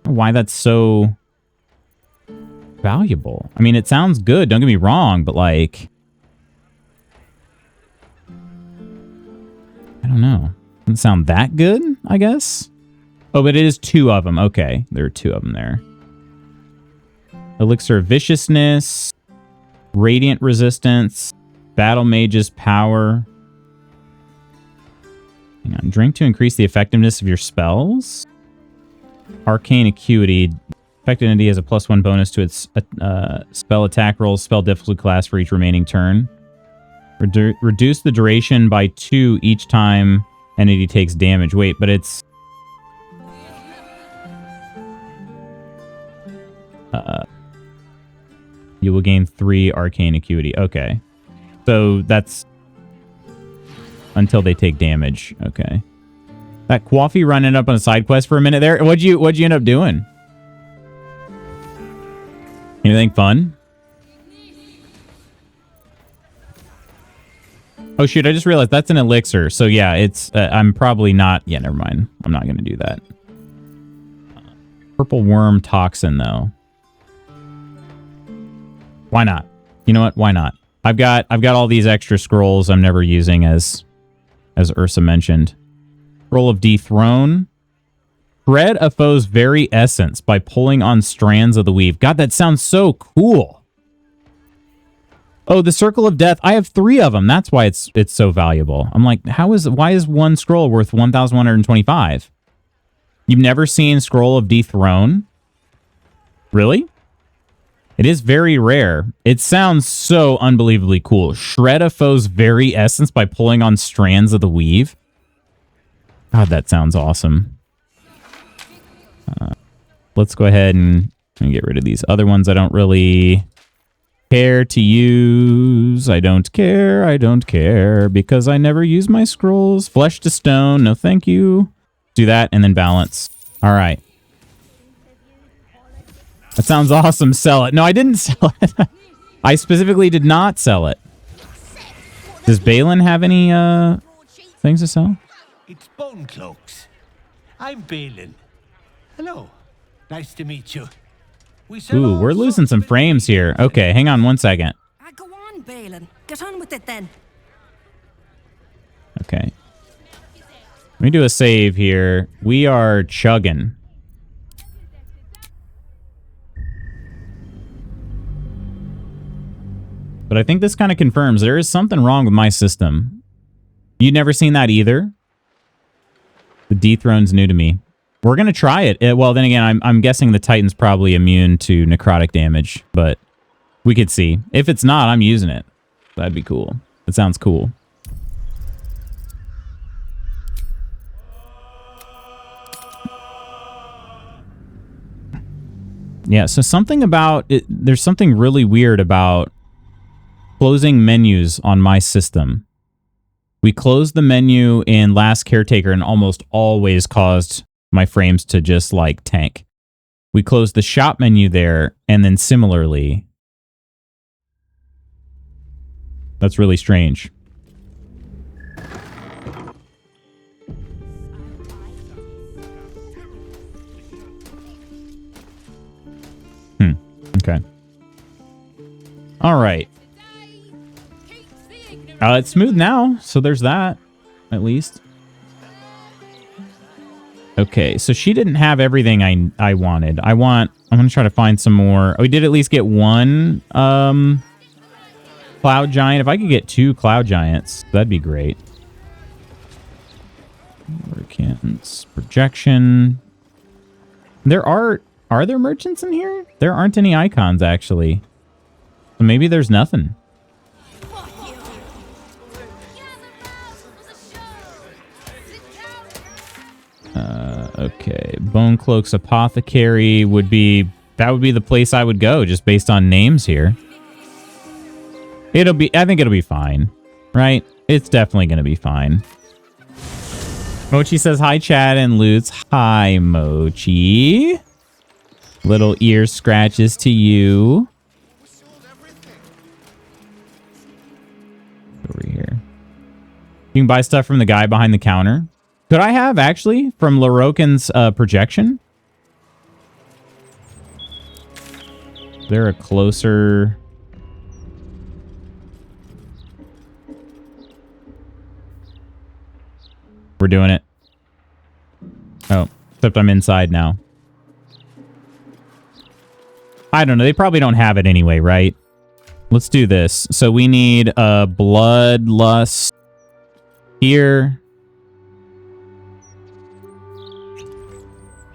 Why that's so valuable. I mean, it sounds good. Don't get me wrong, but like... I don't know. Doesn't sound that good, I guess. Oh, but it is 2 of them. Okay, there are 2 of them there. Elixir of Viciousness, Radiant Resistance, Battle Mage's Power. Hang on. Drink to increase the effectiveness of your spells. Arcane Acuity. Affected entity has a +1 bonus to its spell attack rolls, spell difficulty class for each remaining turn. Reduce the duration by 2 each time entity takes damage. Wait, but it's... you will gain 3 arcane acuity. Okay. So that's until they take damage. Okay. That Coffee running up on a side quest for a minute there. What'd you end up doing? Anything fun? Oh shoot, I just realized that's an elixir. So yeah, it's I'm probably not... Yeah, never mind. I'm not going to do that. Purple Worm Toxin though. Why not? You know what? Why not? I've got all these extra scrolls I'm never using, as Ursa mentioned. Scroll of Dethrone. Shred a foe's very essence by pulling on strands of the weave. God, that sounds so cool. Oh, the Circle of Death. I have 3 of them. That's why it's so valuable. I'm like, why is 1 scroll worth 1,125? You've never seen Scroll of Dethrone? Really? It is very rare. It sounds so unbelievably cool. Shred a foe's very essence by pulling on strands of the weave. God, that sounds awesome. Let's go ahead and get rid of these other ones I don't really care to use. I don't care because I never use my scrolls. Flesh to stone. No, thank you. Do that and then balance. All right. That sounds awesome. Sell it. No, I didn't sell it. I specifically did not sell it. Does Balin have any things to sell? It's Bone Cloaks. I'm Balin. Hello. Nice to meet you. Ooh, we're losing some frames here. Okay, hang on 1 second. Go on, Balin. Get on with it then. Okay. Let me do a save here. We are chugging. But I think this kind of confirms there is something wrong with my system. You'd never seen that either? The Dethrone's new to me. We're going to try it. Well, then again, I'm guessing the Titan's probably immune to necrotic damage, but we could see. If it's not, I'm using it. That'd be cool. That sounds cool. Yeah, so something about it, there's something really weird about closing menus on my system. We closed the menu in Last Caretaker and almost always caused my frames to just like tank. We closed the shop menu there and then similarly. That's really strange. Okay. All right. It's smooth now, so there's that, at least. Okay, so she didn't have everything I wanted. I'm going to try to find some more. We did at least get 1 Cloud Giant. If I could get 2 Cloud Giants, that'd be great. Merchants, projection. Are there merchants in here? There aren't any icons, actually. So maybe there's nothing. Okay, Bone Cloak's Apothecary would be the place I would go, just based on names here. I think it'll be fine, right? It's definitely going to be fine. Mochi says, hi, Chad and Lutz. Hi, Mochi. Little ear scratches to you. Over here. You can buy stuff from the guy behind the counter. Could I have, actually, from Larokin's projection? Is there a closer... We're doing it. Oh, except I'm inside now. I don't know. They probably don't have it anyway, right? Let's do this. So we need a bloodlust here.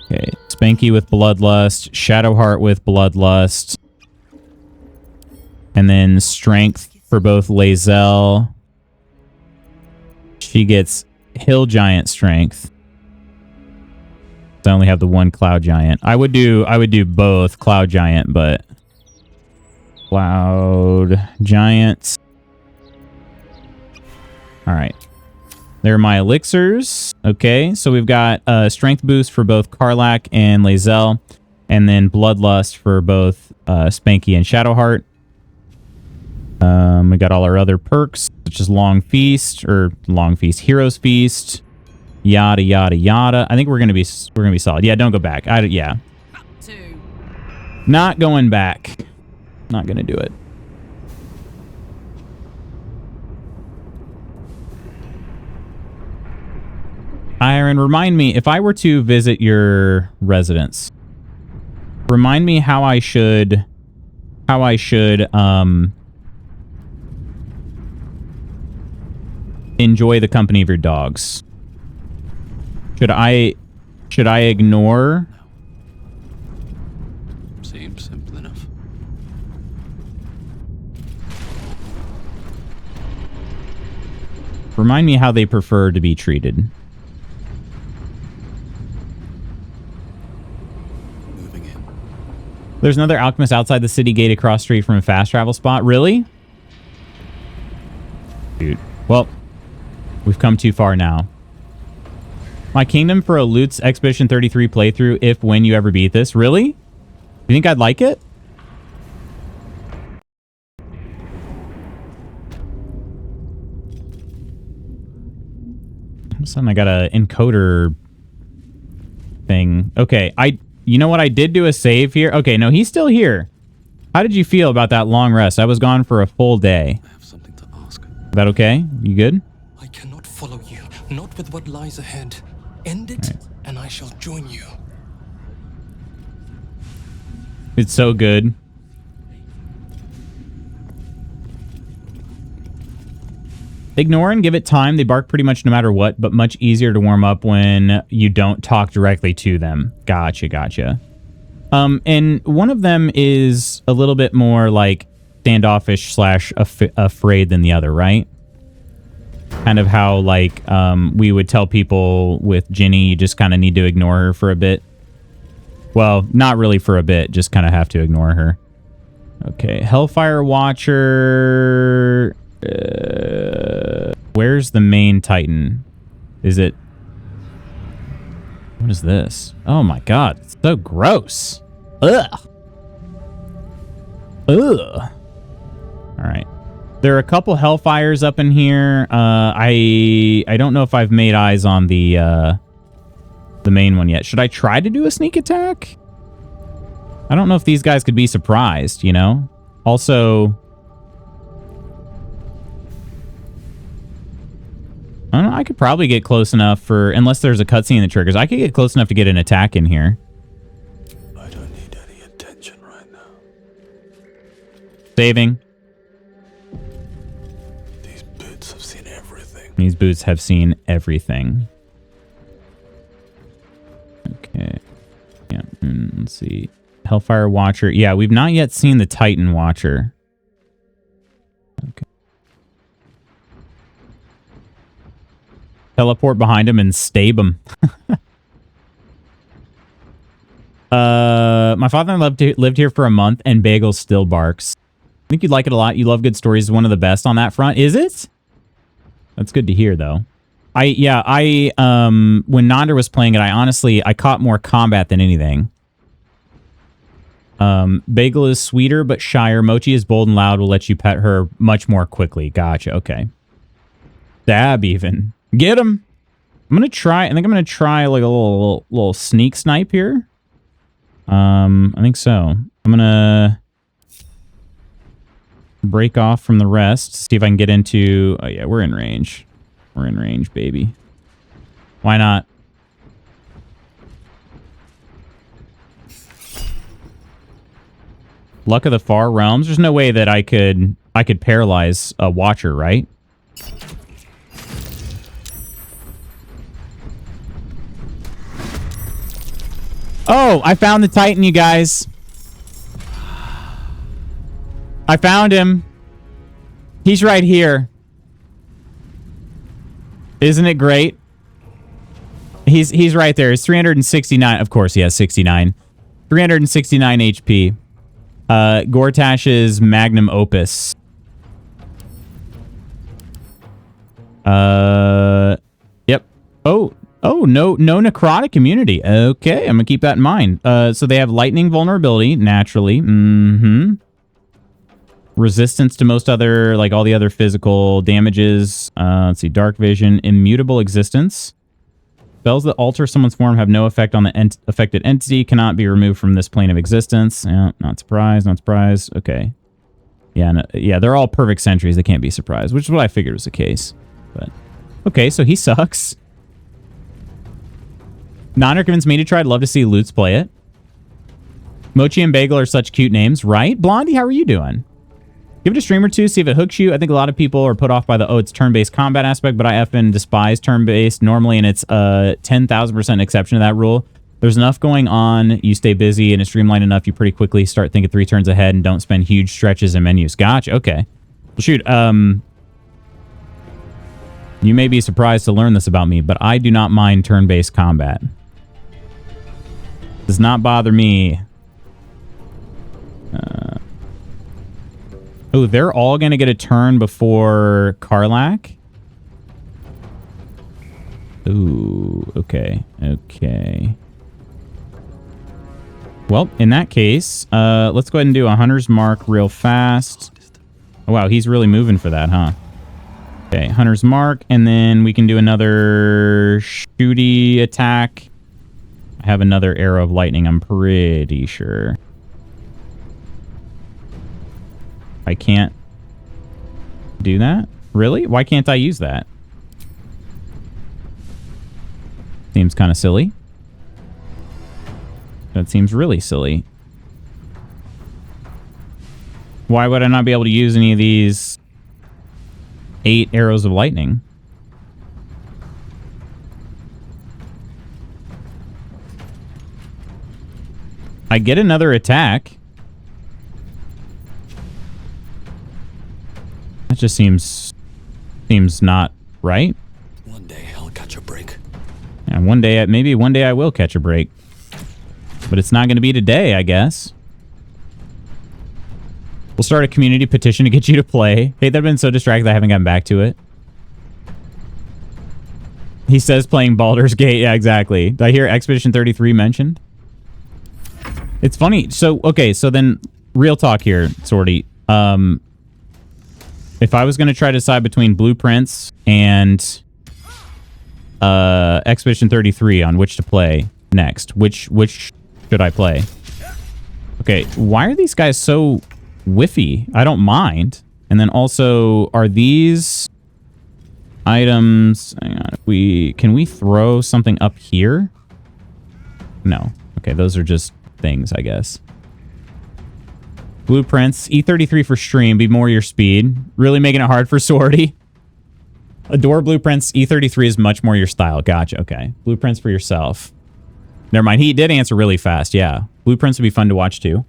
Okay, Spanky with bloodlust, Shadowheart with bloodlust, and then strength for both Lae'zel. She gets Hill Giant strength. I only have the one Cloud Giant. I would do both Cloud Giant, but Cloud Giant. All right. There are my elixirs. Okay, so we've got a strength boost for both Karlach and Lae'zel, and then bloodlust for both Spanky and Shadowheart. We got all our other perks, such as Long Feast, Hero's Feast, yada yada yada. I think we're gonna be solid. Yeah, don't go back. Yeah, not going back. Not gonna do it. Iron, remind me, if I were to visit your residence, remind me how I should enjoy the company of your dogs. Should I ignore? Seems simple enough. Remind me how they prefer to be treated. Moving in. There's another alchemist outside the city gate across street from a fast travel spot. Really? Dude. Well, we've come too far now. My kingdom for a Lutz Expedition 33 playthrough if when you ever beat this. Really? You think I'd like it? All of a sudden I got a encoder thing. Okay, you know what? I did do a save here. Okay, no, he's still here. How did you feel about that long rest? I was gone for a full day. I have something to ask. Is that okay? You good? I cannot follow you, not with what lies ahead. End it, right, and I shall join you. It's so good. Ignore and give it time. They bark pretty much no matter what, but much easier to warm up when you don't talk directly to them. Gotcha. And one of them is a little bit more like standoffish / afraid than the other, right? Kind of how, like, we would tell people with Ginny, you just kind of need to ignore her for a bit. Well, not really for a bit, just kind of have to ignore her. Okay, Hellfire Watcher. Where's the main Titan? Is it... What is this? Oh my god, it's so gross. Ugh. Alright. There are a couple Hellfires up in here. I don't know if I've made eyes on the main one yet. Should I try to do a sneak attack? I don't know if these guys could be surprised, you know? Also... I don't know, I could probably get close enough for... Unless there's a cutscene that triggers. I could get close enough to get an attack in here. I don't need any attention right now. Saving. These boots have seen everything. These boots have seen everything. Okay. Yeah, let's see. Hellfire Watcher. Yeah, we've not yet seen the Titan Watcher. Okay. Teleport behind him and stab him. My father lived here for a month, and Bagel still barks. I think you'd like it a lot. You love good stories. One of the best on that front. Is it? That's good to hear, though. When Nonder was playing it, I caught more combat than anything. Bagel is sweeter but shyer. Mochi is bold and loud, will let you pet her much more quickly. Gotcha, okay. Stab even. Get him! I think I'm gonna try like a little sneak snipe here. I think so. I'm gonna break off from the rest, see if I can get into... Oh yeah, we're in range. We're in range, baby. Why not? Luck of the Far Realms. There's no way that I could paralyze a Watcher, right? Oh, I found the Titan, you guys. I found him. He's right here. Isn't it great? He's right there. It's 369. Of course, he has 69. 369 HP. Gortash's magnum opus. Yep. Oh, no necrotic immunity. Okay, I'm gonna keep that in mind. So they have lightning vulnerability, naturally. Resistance to most other, like all the other physical damages. Let's see, dark vision, immutable existence. Spells that alter someone's form have no effect on the affected entity, cannot be removed from this plane of existence. Yeah, not surprised, not surprised. Okay. Yeah, no, yeah, they're all perfect sentries. They can't be surprised, which is what I figured was the case. But okay, so he sucks. Nonder convinced me to try. I'd love to see Lutz play it. Mochi and Bagel are such cute names, right? Blondie, how are you doing? Give it a stream or two, see if it hooks you. I think a lot of people are put off by it's turn-based combat aspect, but I effing despise turn-based normally, and it's a 10,000% exception to that rule. There's enough going on, you stay busy, and it's streamlined enough, you pretty quickly start thinking 3 turns ahead and don't spend huge stretches in menus. Gotcha, okay. Well, shoot, you may be surprised to learn this about me, but I do not mind turn-based combat. Does not bother me. Oh, they're all going to get a turn before Karlach? Ooh, okay. Okay. Well, in that case, let's go ahead and do a Hunter's Mark real fast. Oh, wow, he's really moving for that, huh? Okay, Hunter's Mark, and then we can do another shooty attack. I have another Arrow of Lightning, I'm pretty sure. I can't do that? Really? Why can't I use that? Seems kind of silly. That seems really silly. Why would I not be able to use any of these 8 arrows of lightning? I get another attack. That just seems not right. One day I'll catch a break. And maybe one day I will catch a break. But it's not going to be today, I guess. We'll start a community petition to get you to play. Hey, I've been so distracted I haven't gotten back to it. He says playing Baldur's Gate. Yeah, exactly. Did I hear Expedition 33 mentioned? It's funny. So, okay, so then real talk here, Sorty. If I was going to try to decide between Blueprints and Expedition 33 on which to play next, which should I play? Okay, why are these guys so whiffy? I don't mind. And then also, are these items... Hang on, can we throw something up here? No. Okay, those are just things, I guess. Blueprints. E33 for stream. Be more your speed. Really making it hard for Sorty. Adore Blueprints. E33 is much more your style. Gotcha. Okay. Blueprints for yourself. Never mind. He did answer really fast. Yeah. Blueprints would be fun to watch too.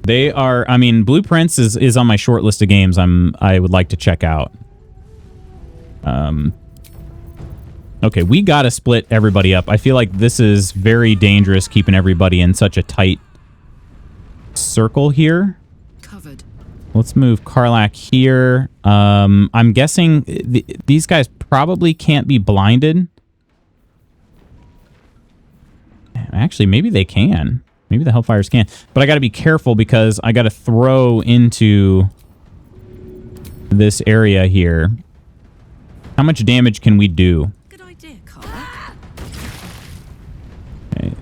They are... I mean, Blueprints is on my short list of games I would like to check out. Okay, we gotta split everybody up. I feel like this is very dangerous, keeping everybody in such a tight circle here. Covered. Let's move Karlach here. I'm guessing these guys probably can't be blinded. Actually, maybe they can. Maybe the Hellfires can. But I got to be careful because I got to throw into this area here. How much damage can we do? Good idea, Karlach. Okay.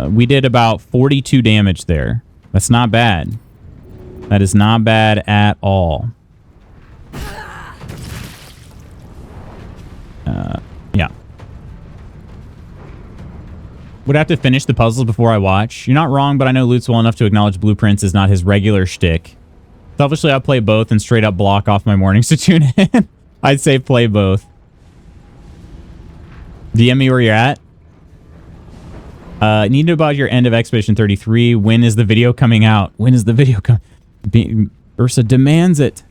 We did about 42 damage there. That's not bad. That is not bad at all. Yeah. Would have to finish the puzzles before I watch. You're not wrong, but I know Lutz well enough to acknowledge blueprints is not his regular shtick. Selfishly, I'll play both and straight up block off my mornings to tune in. I'd say play both. DM me where you're at. Need to know about your end of Expedition 33. When is the video coming out? When is the video coming? Ursa demands it.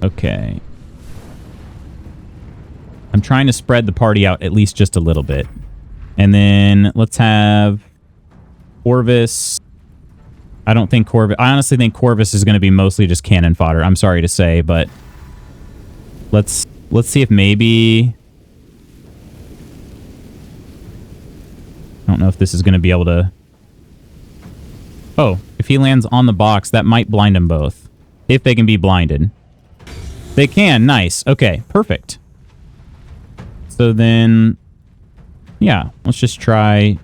Okay. I'm trying to spread the party out at least just a little bit. And then let's have Corvus. I don't think Corvus... I honestly think Corvus is going to be mostly just cannon fodder. I'm sorry to say, but let's see if maybe... I don't know if this is going to be able to... Oh, if he lands on the box, that might blind them both. If they can be blinded. They can. Nice. Okay, perfect. So then... Yeah, let's just try...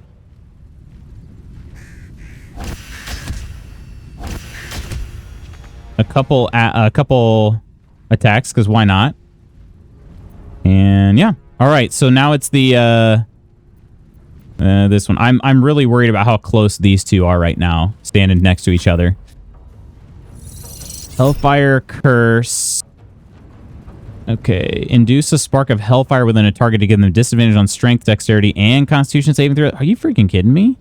A couple attacks, because why not? And yeah. All right, so now it's the... this one. I'm really worried about how close these two are right now, standing next to each other. Hellfire Curse. Okay. Induce a spark of hellfire within a target to give them disadvantage on strength, dexterity, and constitution saving throw. Are you freaking kidding me?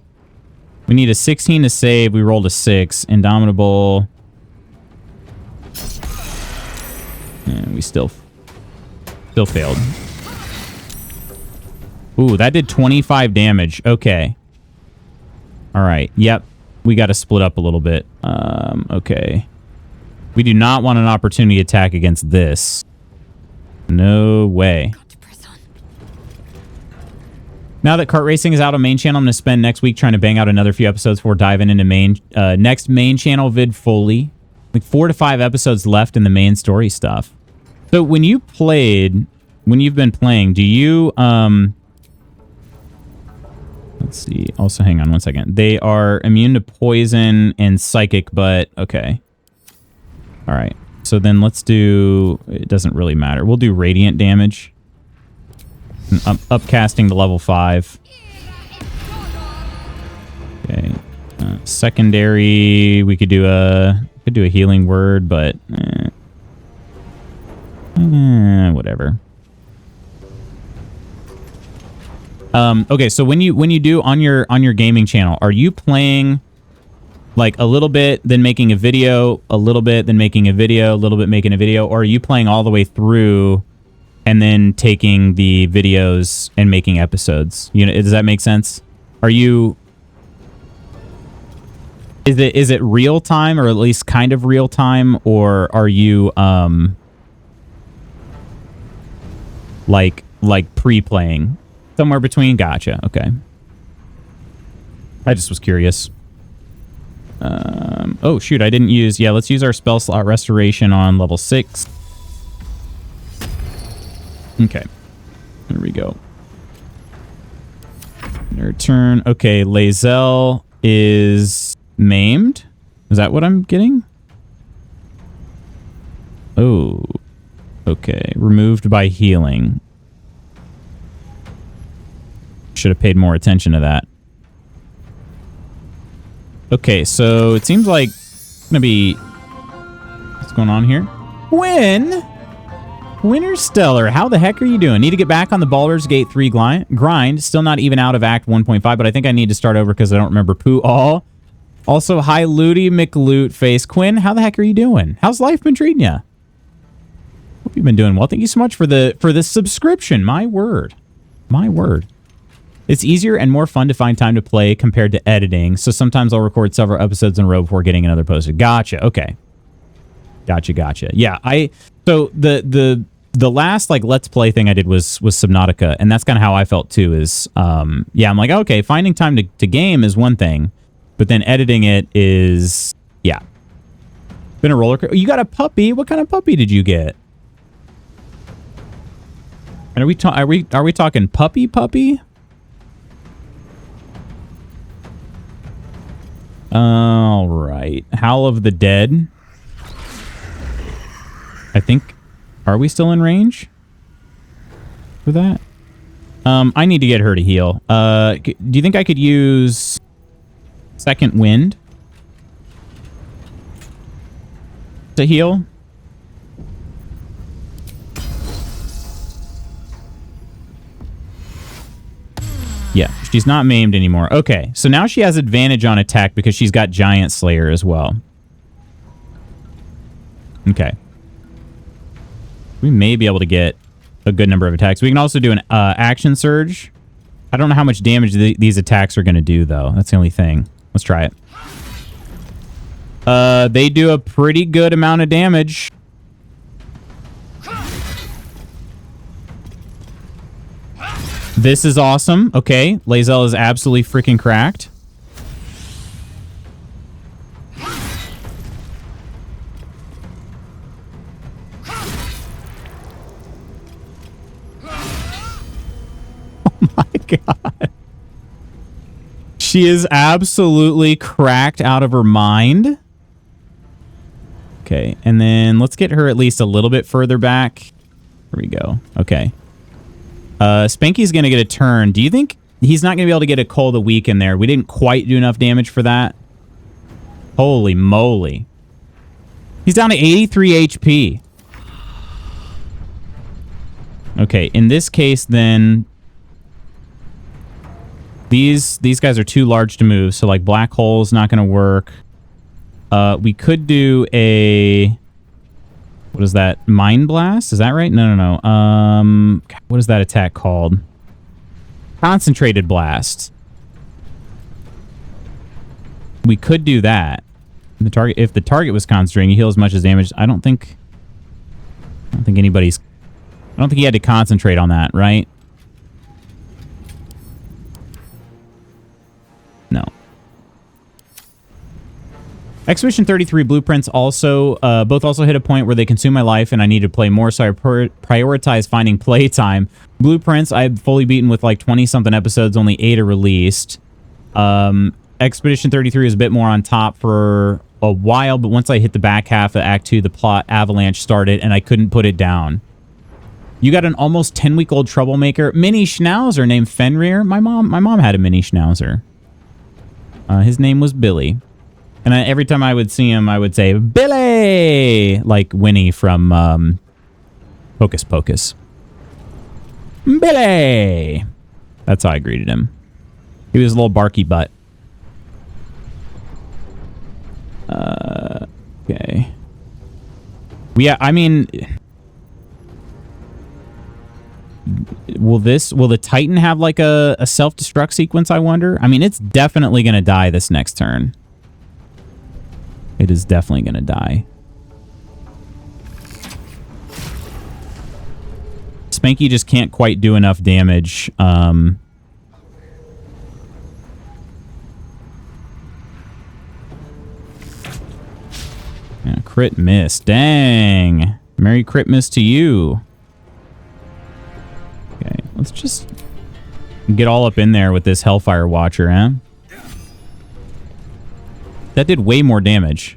We need a 16 to save. We rolled a 6. Indomitable. And we still failed. Ooh, that did 25 damage. Okay. All right. Yep. We got to split up a little bit. Okay. We do not want an opportunity attack against this. No way. Now that kart racing is out on main channel, I'm going to spend next week trying to bang out another few episodes before diving into next main channel vid fully. Like 4 to 5 episodes left in the main story stuff. So when you've been playing, do you, let's see. Also, hang on one second. They are immune to poison and psychic, but okay. All right. So then let's do, it doesn't really matter. We'll do radiant damage. Upcasting to level 5. Okay. Secondary, we could do a healing word, but whatever. Okay, so when you do on your gaming channel, are you playing like a little bit, then making a video, a little bit, then making a video, a little bit, making a video, or are you playing all the way through and then taking the videos and making episodes? You know, does that make sense? Are you... Is it real time, or at least kind of real time, or are you like pre-playing? Somewhere between? Gotcha. Okay. I just was curious. Oh shoot, I didn't use... Yeah, let's use our spell slot restoration on level 6. Okay. There we go. Their turn. Okay, Lae'zel is maimed. Is that what I'm getting? Oh. Okay. Removed by healing. Should have paid more attention to that. Okay, so it seems like it's gonna be... What's going on here? Winter Stellar, how the heck are you doing? Need to get back on the Baldur's Gate 3 grind. Still not even out of Act 1.5, but I think I need to start over because I don't remember poo all. Also, hi, Looty McLoot Face. Quinn, how the heck are you doing? How's life been treating you? Hope you've been doing well. Thank you so much for the subscription. My word. My word. It's easier and more fun to find time to play compared to editing. So sometimes I'll record several episodes in a row before getting another posted. Gotcha. Okay. Gotcha. Yeah, so the last like let's play thing I did was Subnautica, and that's kind of how I felt too. Is yeah, I'm like, okay, finding time to game is one thing, but then editing it is, yeah, been a roller coaster. You got a puppy? What kind of puppy did you get? And are we talking puppy? All right, Howl of the Dead. I think, are we still in range for that? I need to get her to heal. Do you think I could use Second Wind to heal? Yeah, she's not maimed anymore. Okay, so now she has advantage on attack because she's got Giant Slayer as well. Okay. We may be able to get a good number of attacks. We can also do an action surge. I don't know how much damage these attacks are going to do, though. That's the only thing. Let's try it. They do a pretty good amount of damage. This is awesome. Okay, Lae'zel is absolutely freaking cracked. God. She is absolutely cracked out of her mind. Okay, and then let's get her at least a little bit further back. Here we go. Okay. Spanky's going to get a turn. Do you think he's not going to be able to get a Cull of the Week in there? We didn't quite do enough damage for that. Holy moly. He's down to 83 HP. Okay, in this case, then these guys are too large to move, so like Black Hole's not going to work. We could do a... What is that? Mind Blast? Is that right? No. What is that attack called? Concentrated Blast. We could do that. If the target was concentrating, you heal as much as damage. I don't think he had to concentrate on that, right? No. Expedition 33 blueprints also both hit a point where they consume my life and I need to play more, so I prioritize finding playtime. Blueprints I've fully beaten with like 20-something episodes, only 8 are released. Expedition 33 is a bit more on top for a while, but once I hit the back half of Act 2, the plot avalanche started and I couldn't put it down. You got an almost 10-week-old troublemaker mini schnauzer named Fenrir. My mom had a mini schnauzer. His name was Billy. And every time I would see him, I would say, Billy! Like Winnie from Hocus Pocus. Billy! That's how I greeted him. He was a little barky butt. Okay. Yeah, I mean... Will the Titan have like a self-destruct sequence, I wonder? I mean, it's definitely going to die this next turn. It is definitely going to die. Spanky just can't quite do enough damage. Yeah, crit miss. Dang. Merry crit miss to you. Okay, let's just get all up in there with this Hellfire Watcher, huh? That did way more damage.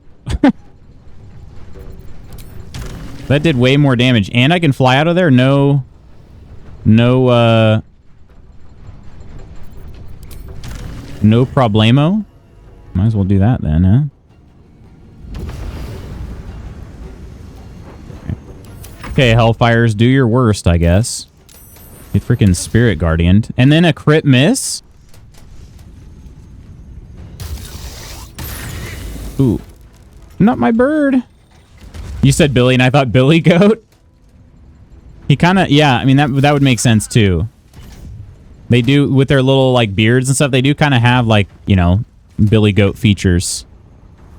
That did way more damage. And I can fly out of there? No problemo. Might as well do that then, huh? Okay, Hellfires, do your worst, I guess. You freaking Spirit Guardian. And then a crit miss? Ooh. Not my bird. You said Billy, and I thought Billy Goat. He kind of... Yeah, I mean, that would make sense, too. They do, with their little, like, beards and stuff, they do kind of have, like, you know, Billy Goat features.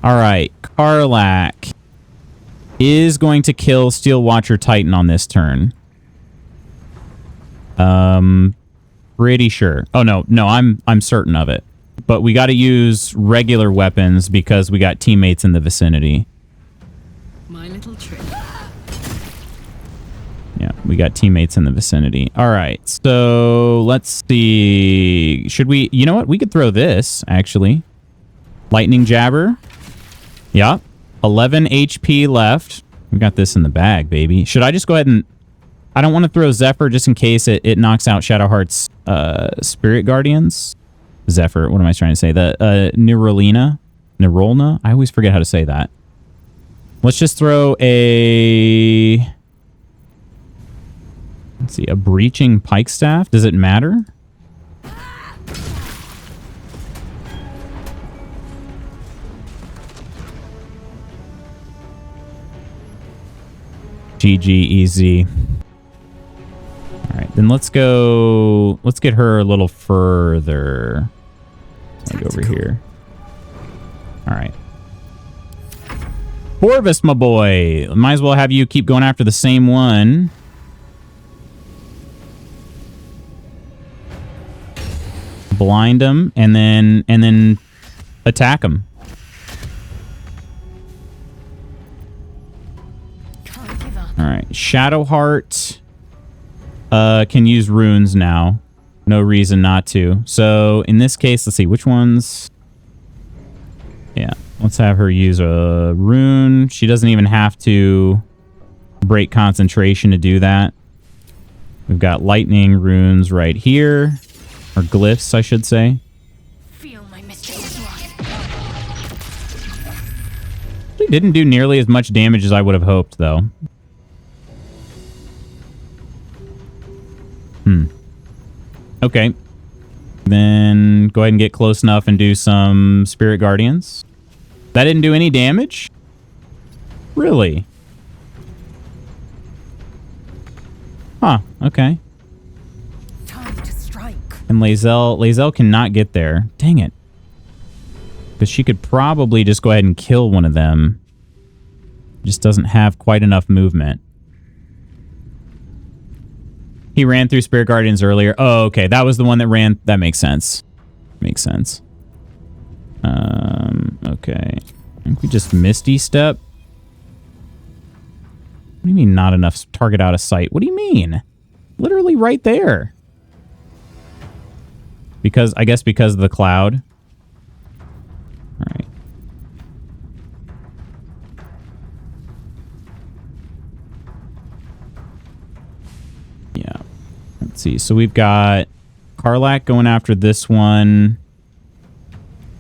All right, Karlach is going to kill Steel Watcher Titan on this turn. Pretty sure. Oh, no, I'm certain of it. But we got to use regular weapons because we got teammates in the vicinity. My little trick. Yeah, we got teammates in the vicinity. All right, so let's see. Should we... You know what? We could throw this, actually. Lightning Jabber. Yeah. 11 HP left. We got this in the bag, baby. Should I just go ahead and... I don't want to throw Zephyr just in case it knocks out Shadowheart's Spirit Guardians. Zephyr, what am I trying to say? The Nirolina? Nirolna? I always forget how to say that. Let's just throw a... Let's see, a Breaching Pike Staff. Does it matter? GG, All right, then let's go... Let's get her a little further. Like over here. All right. Corvus, my boy. Might as well have you keep going after the same one. Blind him and then attack him. All right, Shadowheart can use runes now. No reason not to. So in this case, let's see which ones. Yeah, let's have her use a rune. She doesn't even have to break concentration to do that. We've got lightning runes right here. Or glyphs, I should say. Feel my mistress run. It didn't do nearly as much damage as I would have hoped, though. Okay. Then go ahead and get close enough and do some Spirit Guardians. That didn't do any damage? Really? Huh, okay. Time to strike. And Lae'zel cannot get there. Dang it. Because she could probably just go ahead and kill one of them. Just doesn't have quite enough movement. He ran through Spirit Guardians earlier. Oh, okay. That was the one that ran. That makes sense. Makes sense. Okay. I think we just Misty Step. What do you mean not enough target out of sight? What do you mean? Literally right there. Because, I guess because of the cloud. All right. Yeah. Let's see. So we've got Karlach going after this one.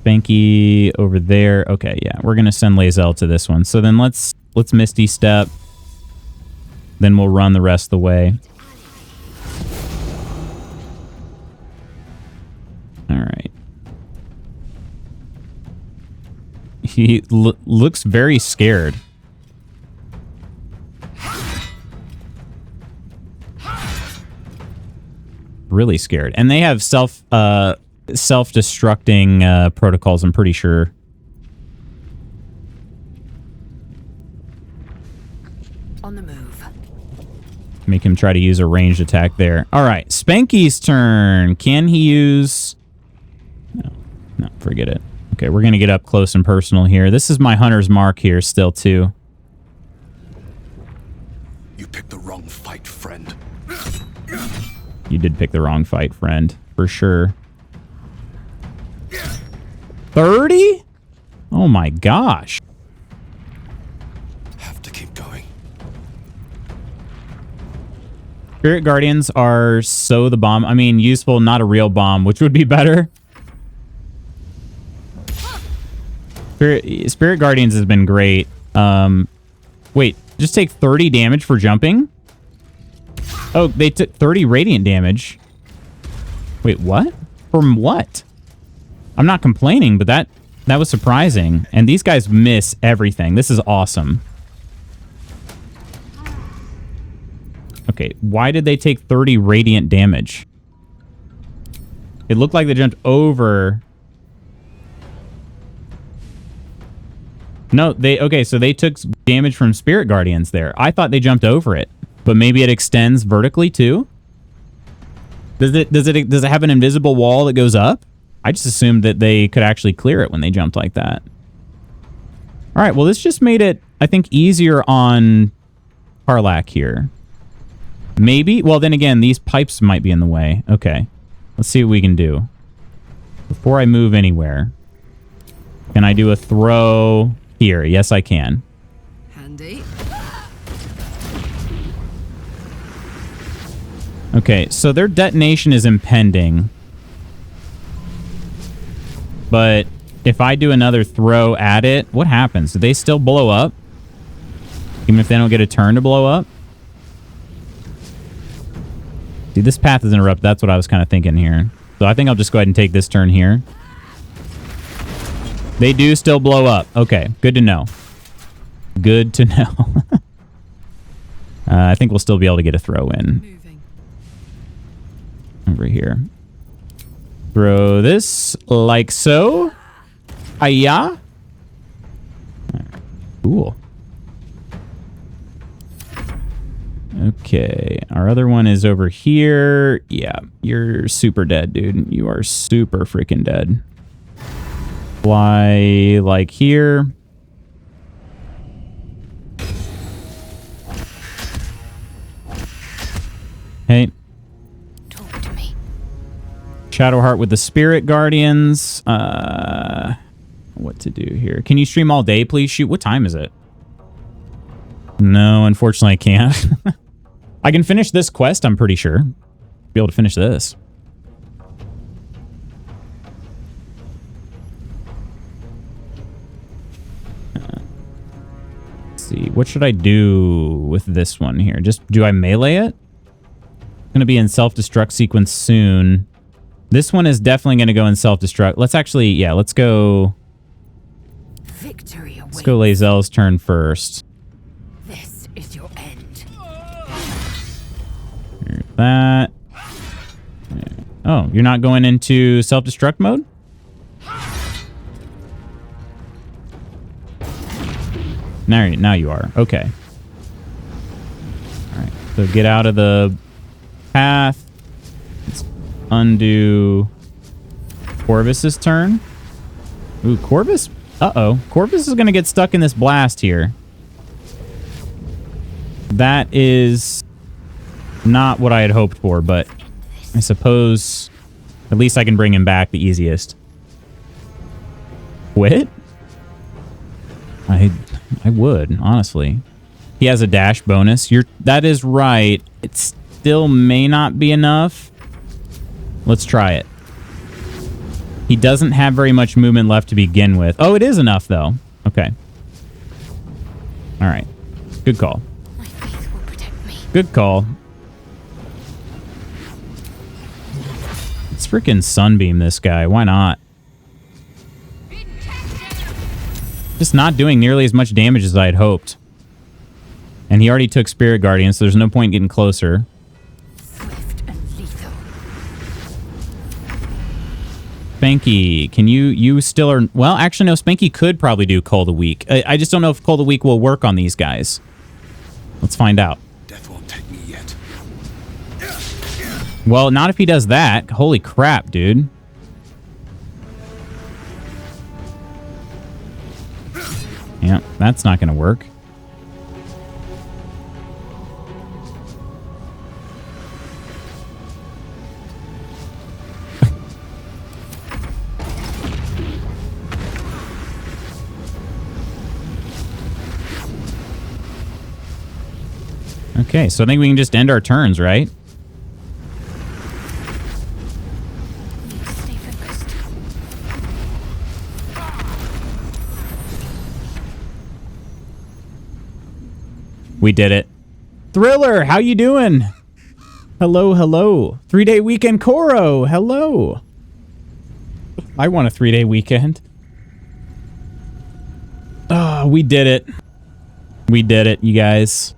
Spanky over there. Okay, yeah. We're going to send Lae'zel to this one. So then let's Misty Step. Then we'll run the rest of the way. All right. He looks very scared. Really scared. And they have self-destructing protocols, I'm pretty sure. On the move. Make him try to use a ranged attack there. All right, Spanky's turn. Can he use... No, forget it. Okay, we're going to get up close and personal here. This is my hunter's mark here still, too. You picked the wrong fight, friend. You did pick the wrong fight, friend. For sure. 30? Oh my gosh. Have to keep going. Spirit Guardians are so the bomb. I mean, useful, not a real bomb, which would be better. Spirit Guardians has been great. Wait, just take 30 damage for jumping? Oh, they took 30 radiant damage. Wait, what? From what? I'm not complaining, but that was surprising. And these guys miss everything. This is awesome. Okay, why did they take 30 radiant damage? It looked like they jumped over. No, okay, so they took damage from Spirit Guardians there. I thought they jumped over it, but maybe it extends vertically too? Does it have an invisible wall that goes up? I just assumed that they could actually clear it when they jumped like that. All right, well, this just made it, I think, easier on Karlach here. Maybe? Well, then again, these pipes might be in the way. Okay. Let's see what we can do. Before I move anywhere, can I do a throw here? Yes, I can. Handy. Okay, so their detonation is impending. But if I do another throw at it, what happens? Do they still blow up? Even if they don't get a turn to blow up? See, this path is interrupted. That's what I was kind of thinking here. So I think I'll just go ahead and take this turn here. They do still blow up. Okay, good to know. Good to know. I think we'll still be able to get a throw in. Over here. Throw this like so. Hiya. Cool. Okay, our other one is over here. Yeah, you're super dead, dude. You are super freaking dead. Fly like here. Hey. Talk to me. Shadowheart with the Spirit Guardians. What to do here? Can you stream all day, please? Shoot, what time is it? No, unfortunately I can't. I can finish this quest, I'm pretty sure. Be able to finish this. Let's see, what should I do with this one here? Just, do I melee it? Going to be in self-destruct sequence soon. This one is definitely going to go in self-destruct. Let's actually, yeah, let's go... Victory awaits. Let's go Lae'zel's turn first. This is your end. Here's that. Oh, you're not going into self-destruct mode? Now you are. Okay. All right. So get out of the path. Let's undo Corvus's turn. Ooh, Corvus. Uh-oh. Corvus is going to get stuck in this blast here. That is not what I had hoped for, but I suppose at least I can bring him back the easiest. Quit? I would, honestly. He has a dash bonus. That is right. It still may not be enough. Let's try it. He doesn't have very much movement left to begin with. Oh, it is enough, though. Okay. All right. Good call. My faith will protect me. Good call. Let's freaking sunbeam this guy. Why not? Just not doing nearly as much damage as I had hoped. And he already took Spirit Guardian, so there's no point getting closer. Swift and lethal. Spanky, can you still are... Well, actually, no, Spanky could probably do Call the Weak. I just don't know if Call the Weak will work on these guys. Let's find out. Death won't take me yet. Well, not if he does that. Holy crap, dude. Yeah, that's not going to work. Okay, so I think we can just end our turns, right? Stay focused. We did it. Thriller, how you doing? Hello, hello. 3-day weekend Koro, hello. I want a 3-day weekend. Oh, we did it. We did it, you guys.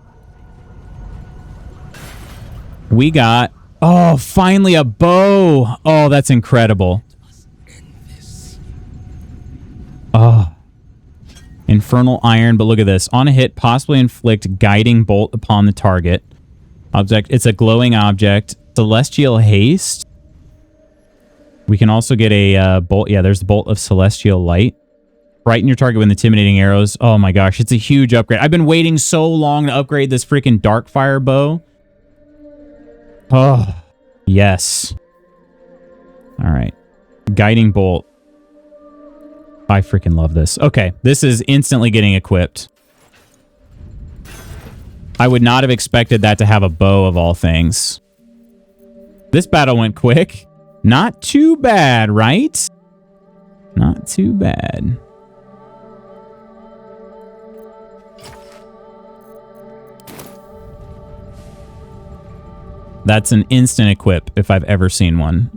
We got Oh, finally a bow. Oh, that's incredible. Oh. Infernal Iron, but look at this. On a hit, possibly inflict guiding bolt upon the target. Object. It's a glowing object. Celestial Haste. We can also get a bolt. Yeah, there's the Bolt of Celestial Light. Frighten your target with intimidating arrows. Oh my gosh, it's a huge upgrade. I've been waiting so long to upgrade this freaking Darkfire bow. Oh, yes. All right. Guiding Bolt. I freaking love this. Okay, this is instantly getting equipped. I would not have expected that to have a bow of all things. This battle went quick. Not too bad, right? Not too bad. That's an instant equip if I've ever seen one.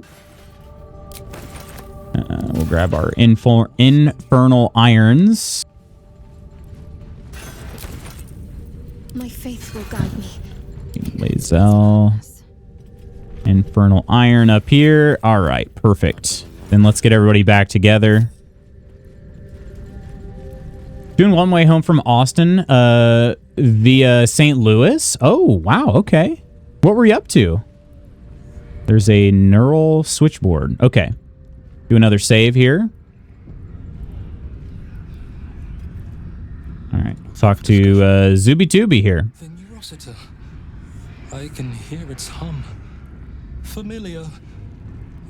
We'll grab our infernal irons. My faith will guide me. Lazel. Infernal iron up here. All right, perfect. Then let's get everybody back together. Doing one way home from Austin via St. Louis. Oh, wow, okay. What were you up to? There's a neural switchboard. Okay. Do another save here. All right. Talk to Zuby Tooby here. The Neurosita. I can hear its hum. Familiar,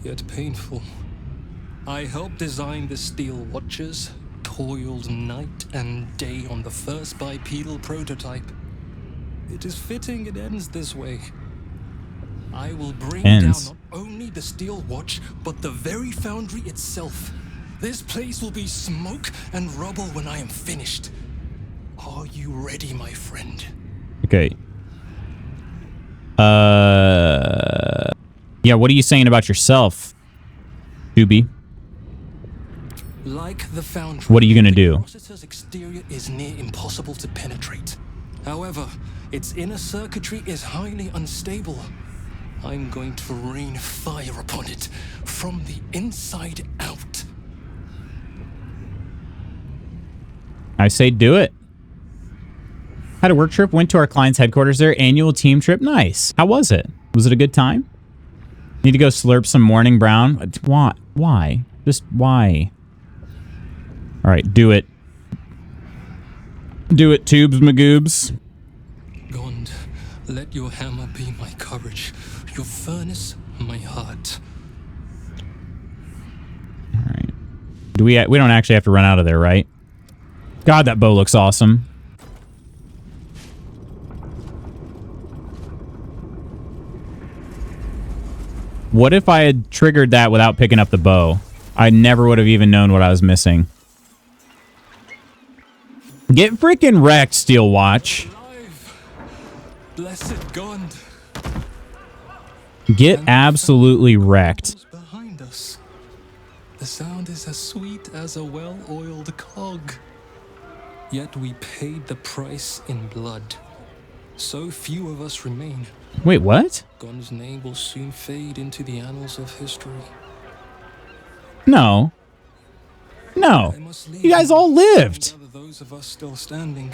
yet painful. I helped design the steel watches, toiled night and day on the first bipedal prototype. It is fitting it ends this way. I will bring down not only the steel watch, but the very foundry itself. This place will be smoke and rubble when I am finished. Are you ready, my friend? Okay. Yeah, what are you saying about yourself, Doobie? Like the foundry, what are you gonna do? The exterior is near impossible to penetrate. However, its inner circuitry is highly unstable. I'm going to rain fire upon it from the inside out. I say do it. Had a work trip, went to our client's headquarters there. Annual team trip. Nice. How was it? Was it a good time? Need to go slurp some morning brown. Why? Why? Just why? All right, do it. Do it, tubes, magoobs. Gond, let your hammer be my courage, your furnace, my heart. All right. Do we don't actually have to run out of there, right? God, that bow looks awesome. What if I had triggered that without picking up the bow? I never would have even known what I was missing. Get freaking wrecked, Steel Watch. Blessed Gond. Get absolutely wrecked. Behind us. The sound is as sweet as a well-oiled cog. Yet we paid the price in blood. So few of us remain. Wait, what? Gond's name will soon fade into the annals of history. No. No. You guys all lived. Those of us still standing.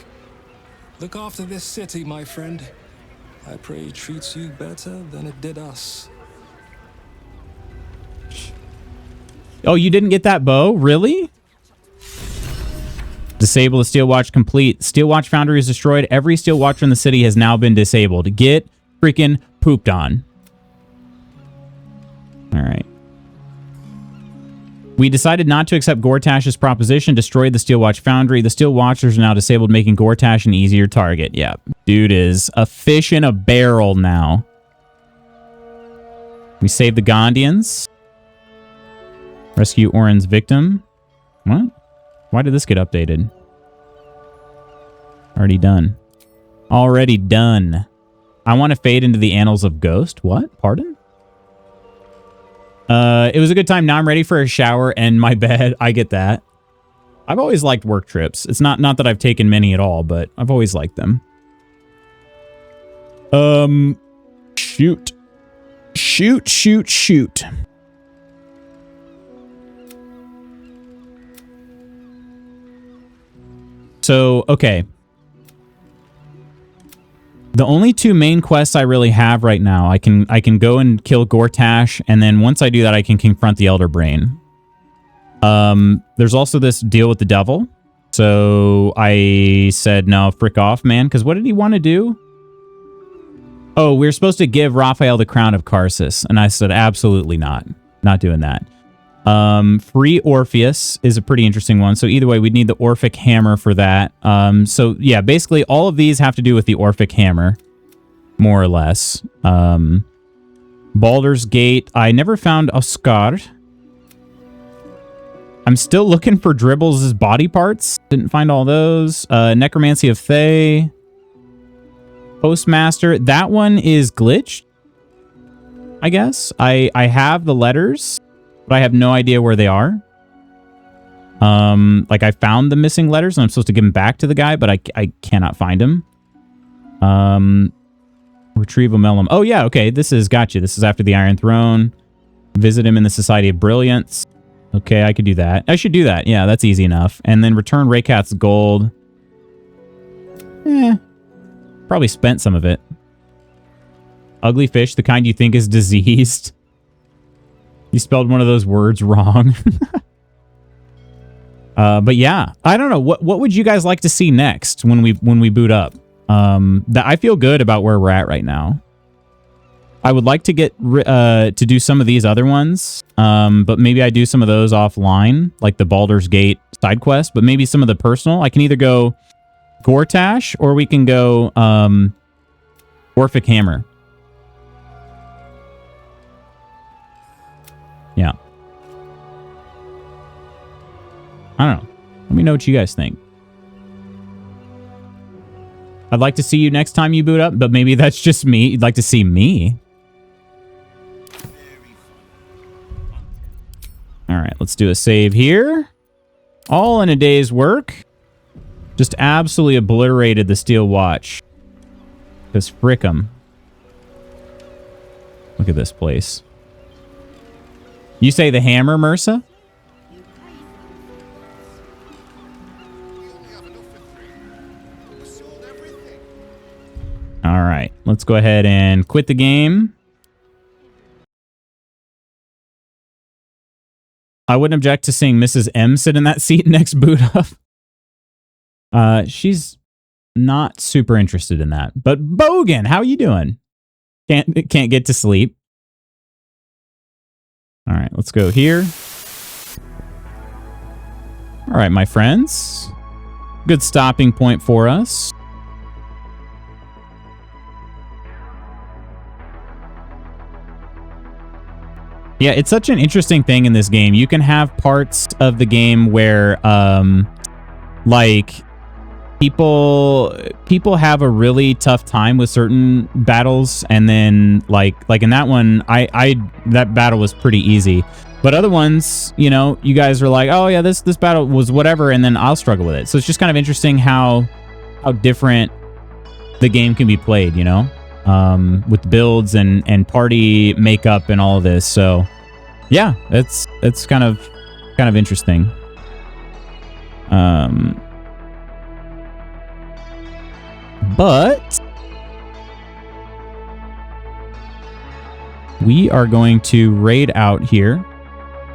Look after this city, my friend. I pray it treats you better than it did us. Oh, you didn't get that bow? Really? Disable the Steel Watch complete. Steel Watch Foundry is destroyed. Every Steel Watcher in the city has now been disabled. Get freaking pooped on. All right. We decided not to accept Gortash's proposition, destroyed the Steel Watch Foundry. The Steel Watchers are now disabled, making Gortash an easier target. Yeah, dude is a fish in a barrel now. We save the Gondians. Rescue Orin's victim. What? Why did this get updated? Already done. Already done. I want to fade into the annals of Ghost. What? Pardon? It was a good time. Now I'm ready for a shower and my bed. I get that. I've always liked work trips. It's not that I've taken many at all, but I've always liked them. Shoot. Shoot, shoot, shoot. So, okay. The only two main quests I really have right now, I can go and kill Gortash, and then once I do that, I can confront the Elder Brain. There's also this deal with the devil. So I said, no, frick off, man. Because what did he want to do? Oh, we're supposed to give Raphael the crown of Karsus. And I said, absolutely not. Not doing that. Free Orpheus is a pretty interesting one. So either way, we'd need the Orphic Hammer for that. So yeah, basically all of these have to do with the Orphic Hammer, more or less. Baldur's Gate. I never found Oscar. I'm still looking for Dribbles' body parts. Didn't find all those. Necromancy of Thay. Postmaster. That one is glitched, I guess. I have the letters, but I have no idea where they are. Like I found the missing letters and I'm supposed to give them back to the guy, but I cannot find him. Retrieve a Melum. Oh yeah, okay. This is, gotcha. This is after the Iron Throne. Visit him in the Society of Brilliance. Okay, I could do that. I should do that. Yeah, that's easy enough. And then return Raycath's gold. Probably spent some of it. Ugly fish, the kind you think is diseased. You spelled one of those words wrong. But yeah, I don't know. What would you guys like to see next when we boot up? I feel good about where we're at right now. I would like to get to do some of these other ones, but maybe I do some of those offline, like the Baldur's Gate side quest, but maybe some of the personal. I can either go Gortash or we can go Orphic Hammer. Yeah. I don't know. Let me know what you guys think. I'd like to see you next time you boot up, but maybe that's just me. You'd like to see me. All right, let's do a save here. All in a day's work. Just absolutely obliterated the steel watch. Because frick 'em. Look at this place. You say the hammer, Mersa? All right, let's go ahead and quit the game. I wouldn't object to seeing Mrs. M sit in that seat next boot up. She's not super interested in that. But Bogan, how you doing? Can't get to sleep. All right, let's go here. All right, my friends. Good stopping point for us. Yeah, it's such an interesting thing in this game. You can have parts of the game where, like, people have a really tough time with certain battles, and then, like in that one, that battle was pretty easy. But other ones, you know, you guys are like, oh yeah, this battle was whatever, and then I'll struggle with it. So it's just kind of interesting how different the game can be played, you know? With builds and party makeup and all of this. So yeah, it's kind of interesting. But we are going to raid out here.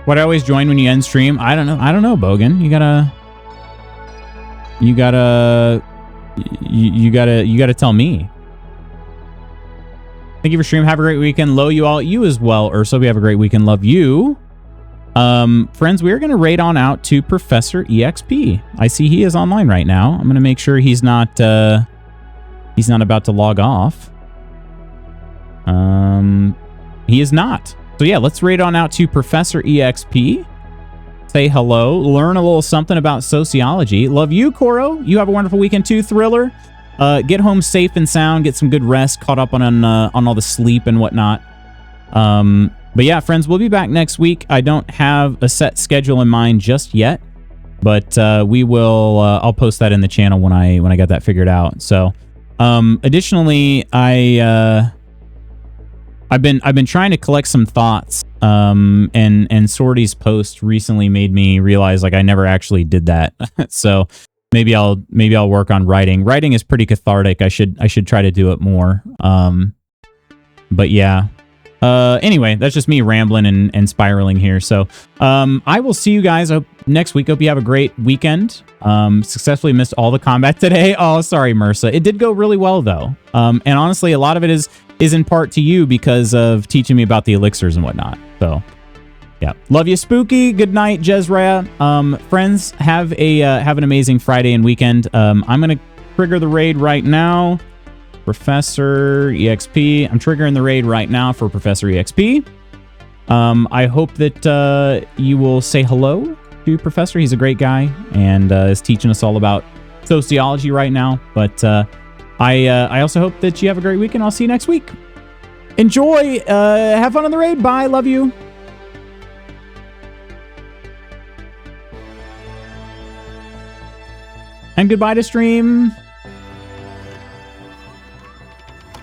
What I always join when you end stream, I don't know, Bogan. You gotta tell me. Thank you for stream. Have a great weekend. Lo, you all. You as well, Urso. We have a great weekend. Love you. Friends, we're going to raid on out to Professor EXP. I see he is online right now. I'm going to make sure he's not about to log off. He is not. So yeah, let's raid on out to Professor EXP. Say hello. Learn a little something about sociology. Love you, Koro. You have a wonderful weekend too, Thriller. Get home safe and sound, get some good rest, caught up on all the sleep and whatnot. But yeah, friends, we'll be back next week. I don't have a set schedule in mind just yet, but we will. I'll post that in the channel when I got that figured out. So, additionally, I I've been trying to collect some thoughts. And Sorty's post recently made me realize like I never actually did that. So maybe I'll work on writing. Writing is pretty cathartic. I should try to do it more. But yeah. Anyway, that's just me rambling and spiraling here. So I will see you guys next week. Hope you have a great weekend. Successfully missed all the combat today. Oh, sorry, Mersa. It did go really well though. And honestly, a lot of it is in part to you because of teaching me about the elixirs and whatnot. So yeah, love you, Spooky. Good night, Jezra. Friends, have an amazing Friday and weekend. I'm gonna trigger the raid right now. Professor EXP. I'm triggering the raid right now for Professor EXP. I hope that you will say hello to Professor. He's a great guy and is teaching us all about sociology right now. But I also hope that you have a great weekend. I'll see you next week. Enjoy. Have fun on the raid. Bye. Love you. And goodbye to stream.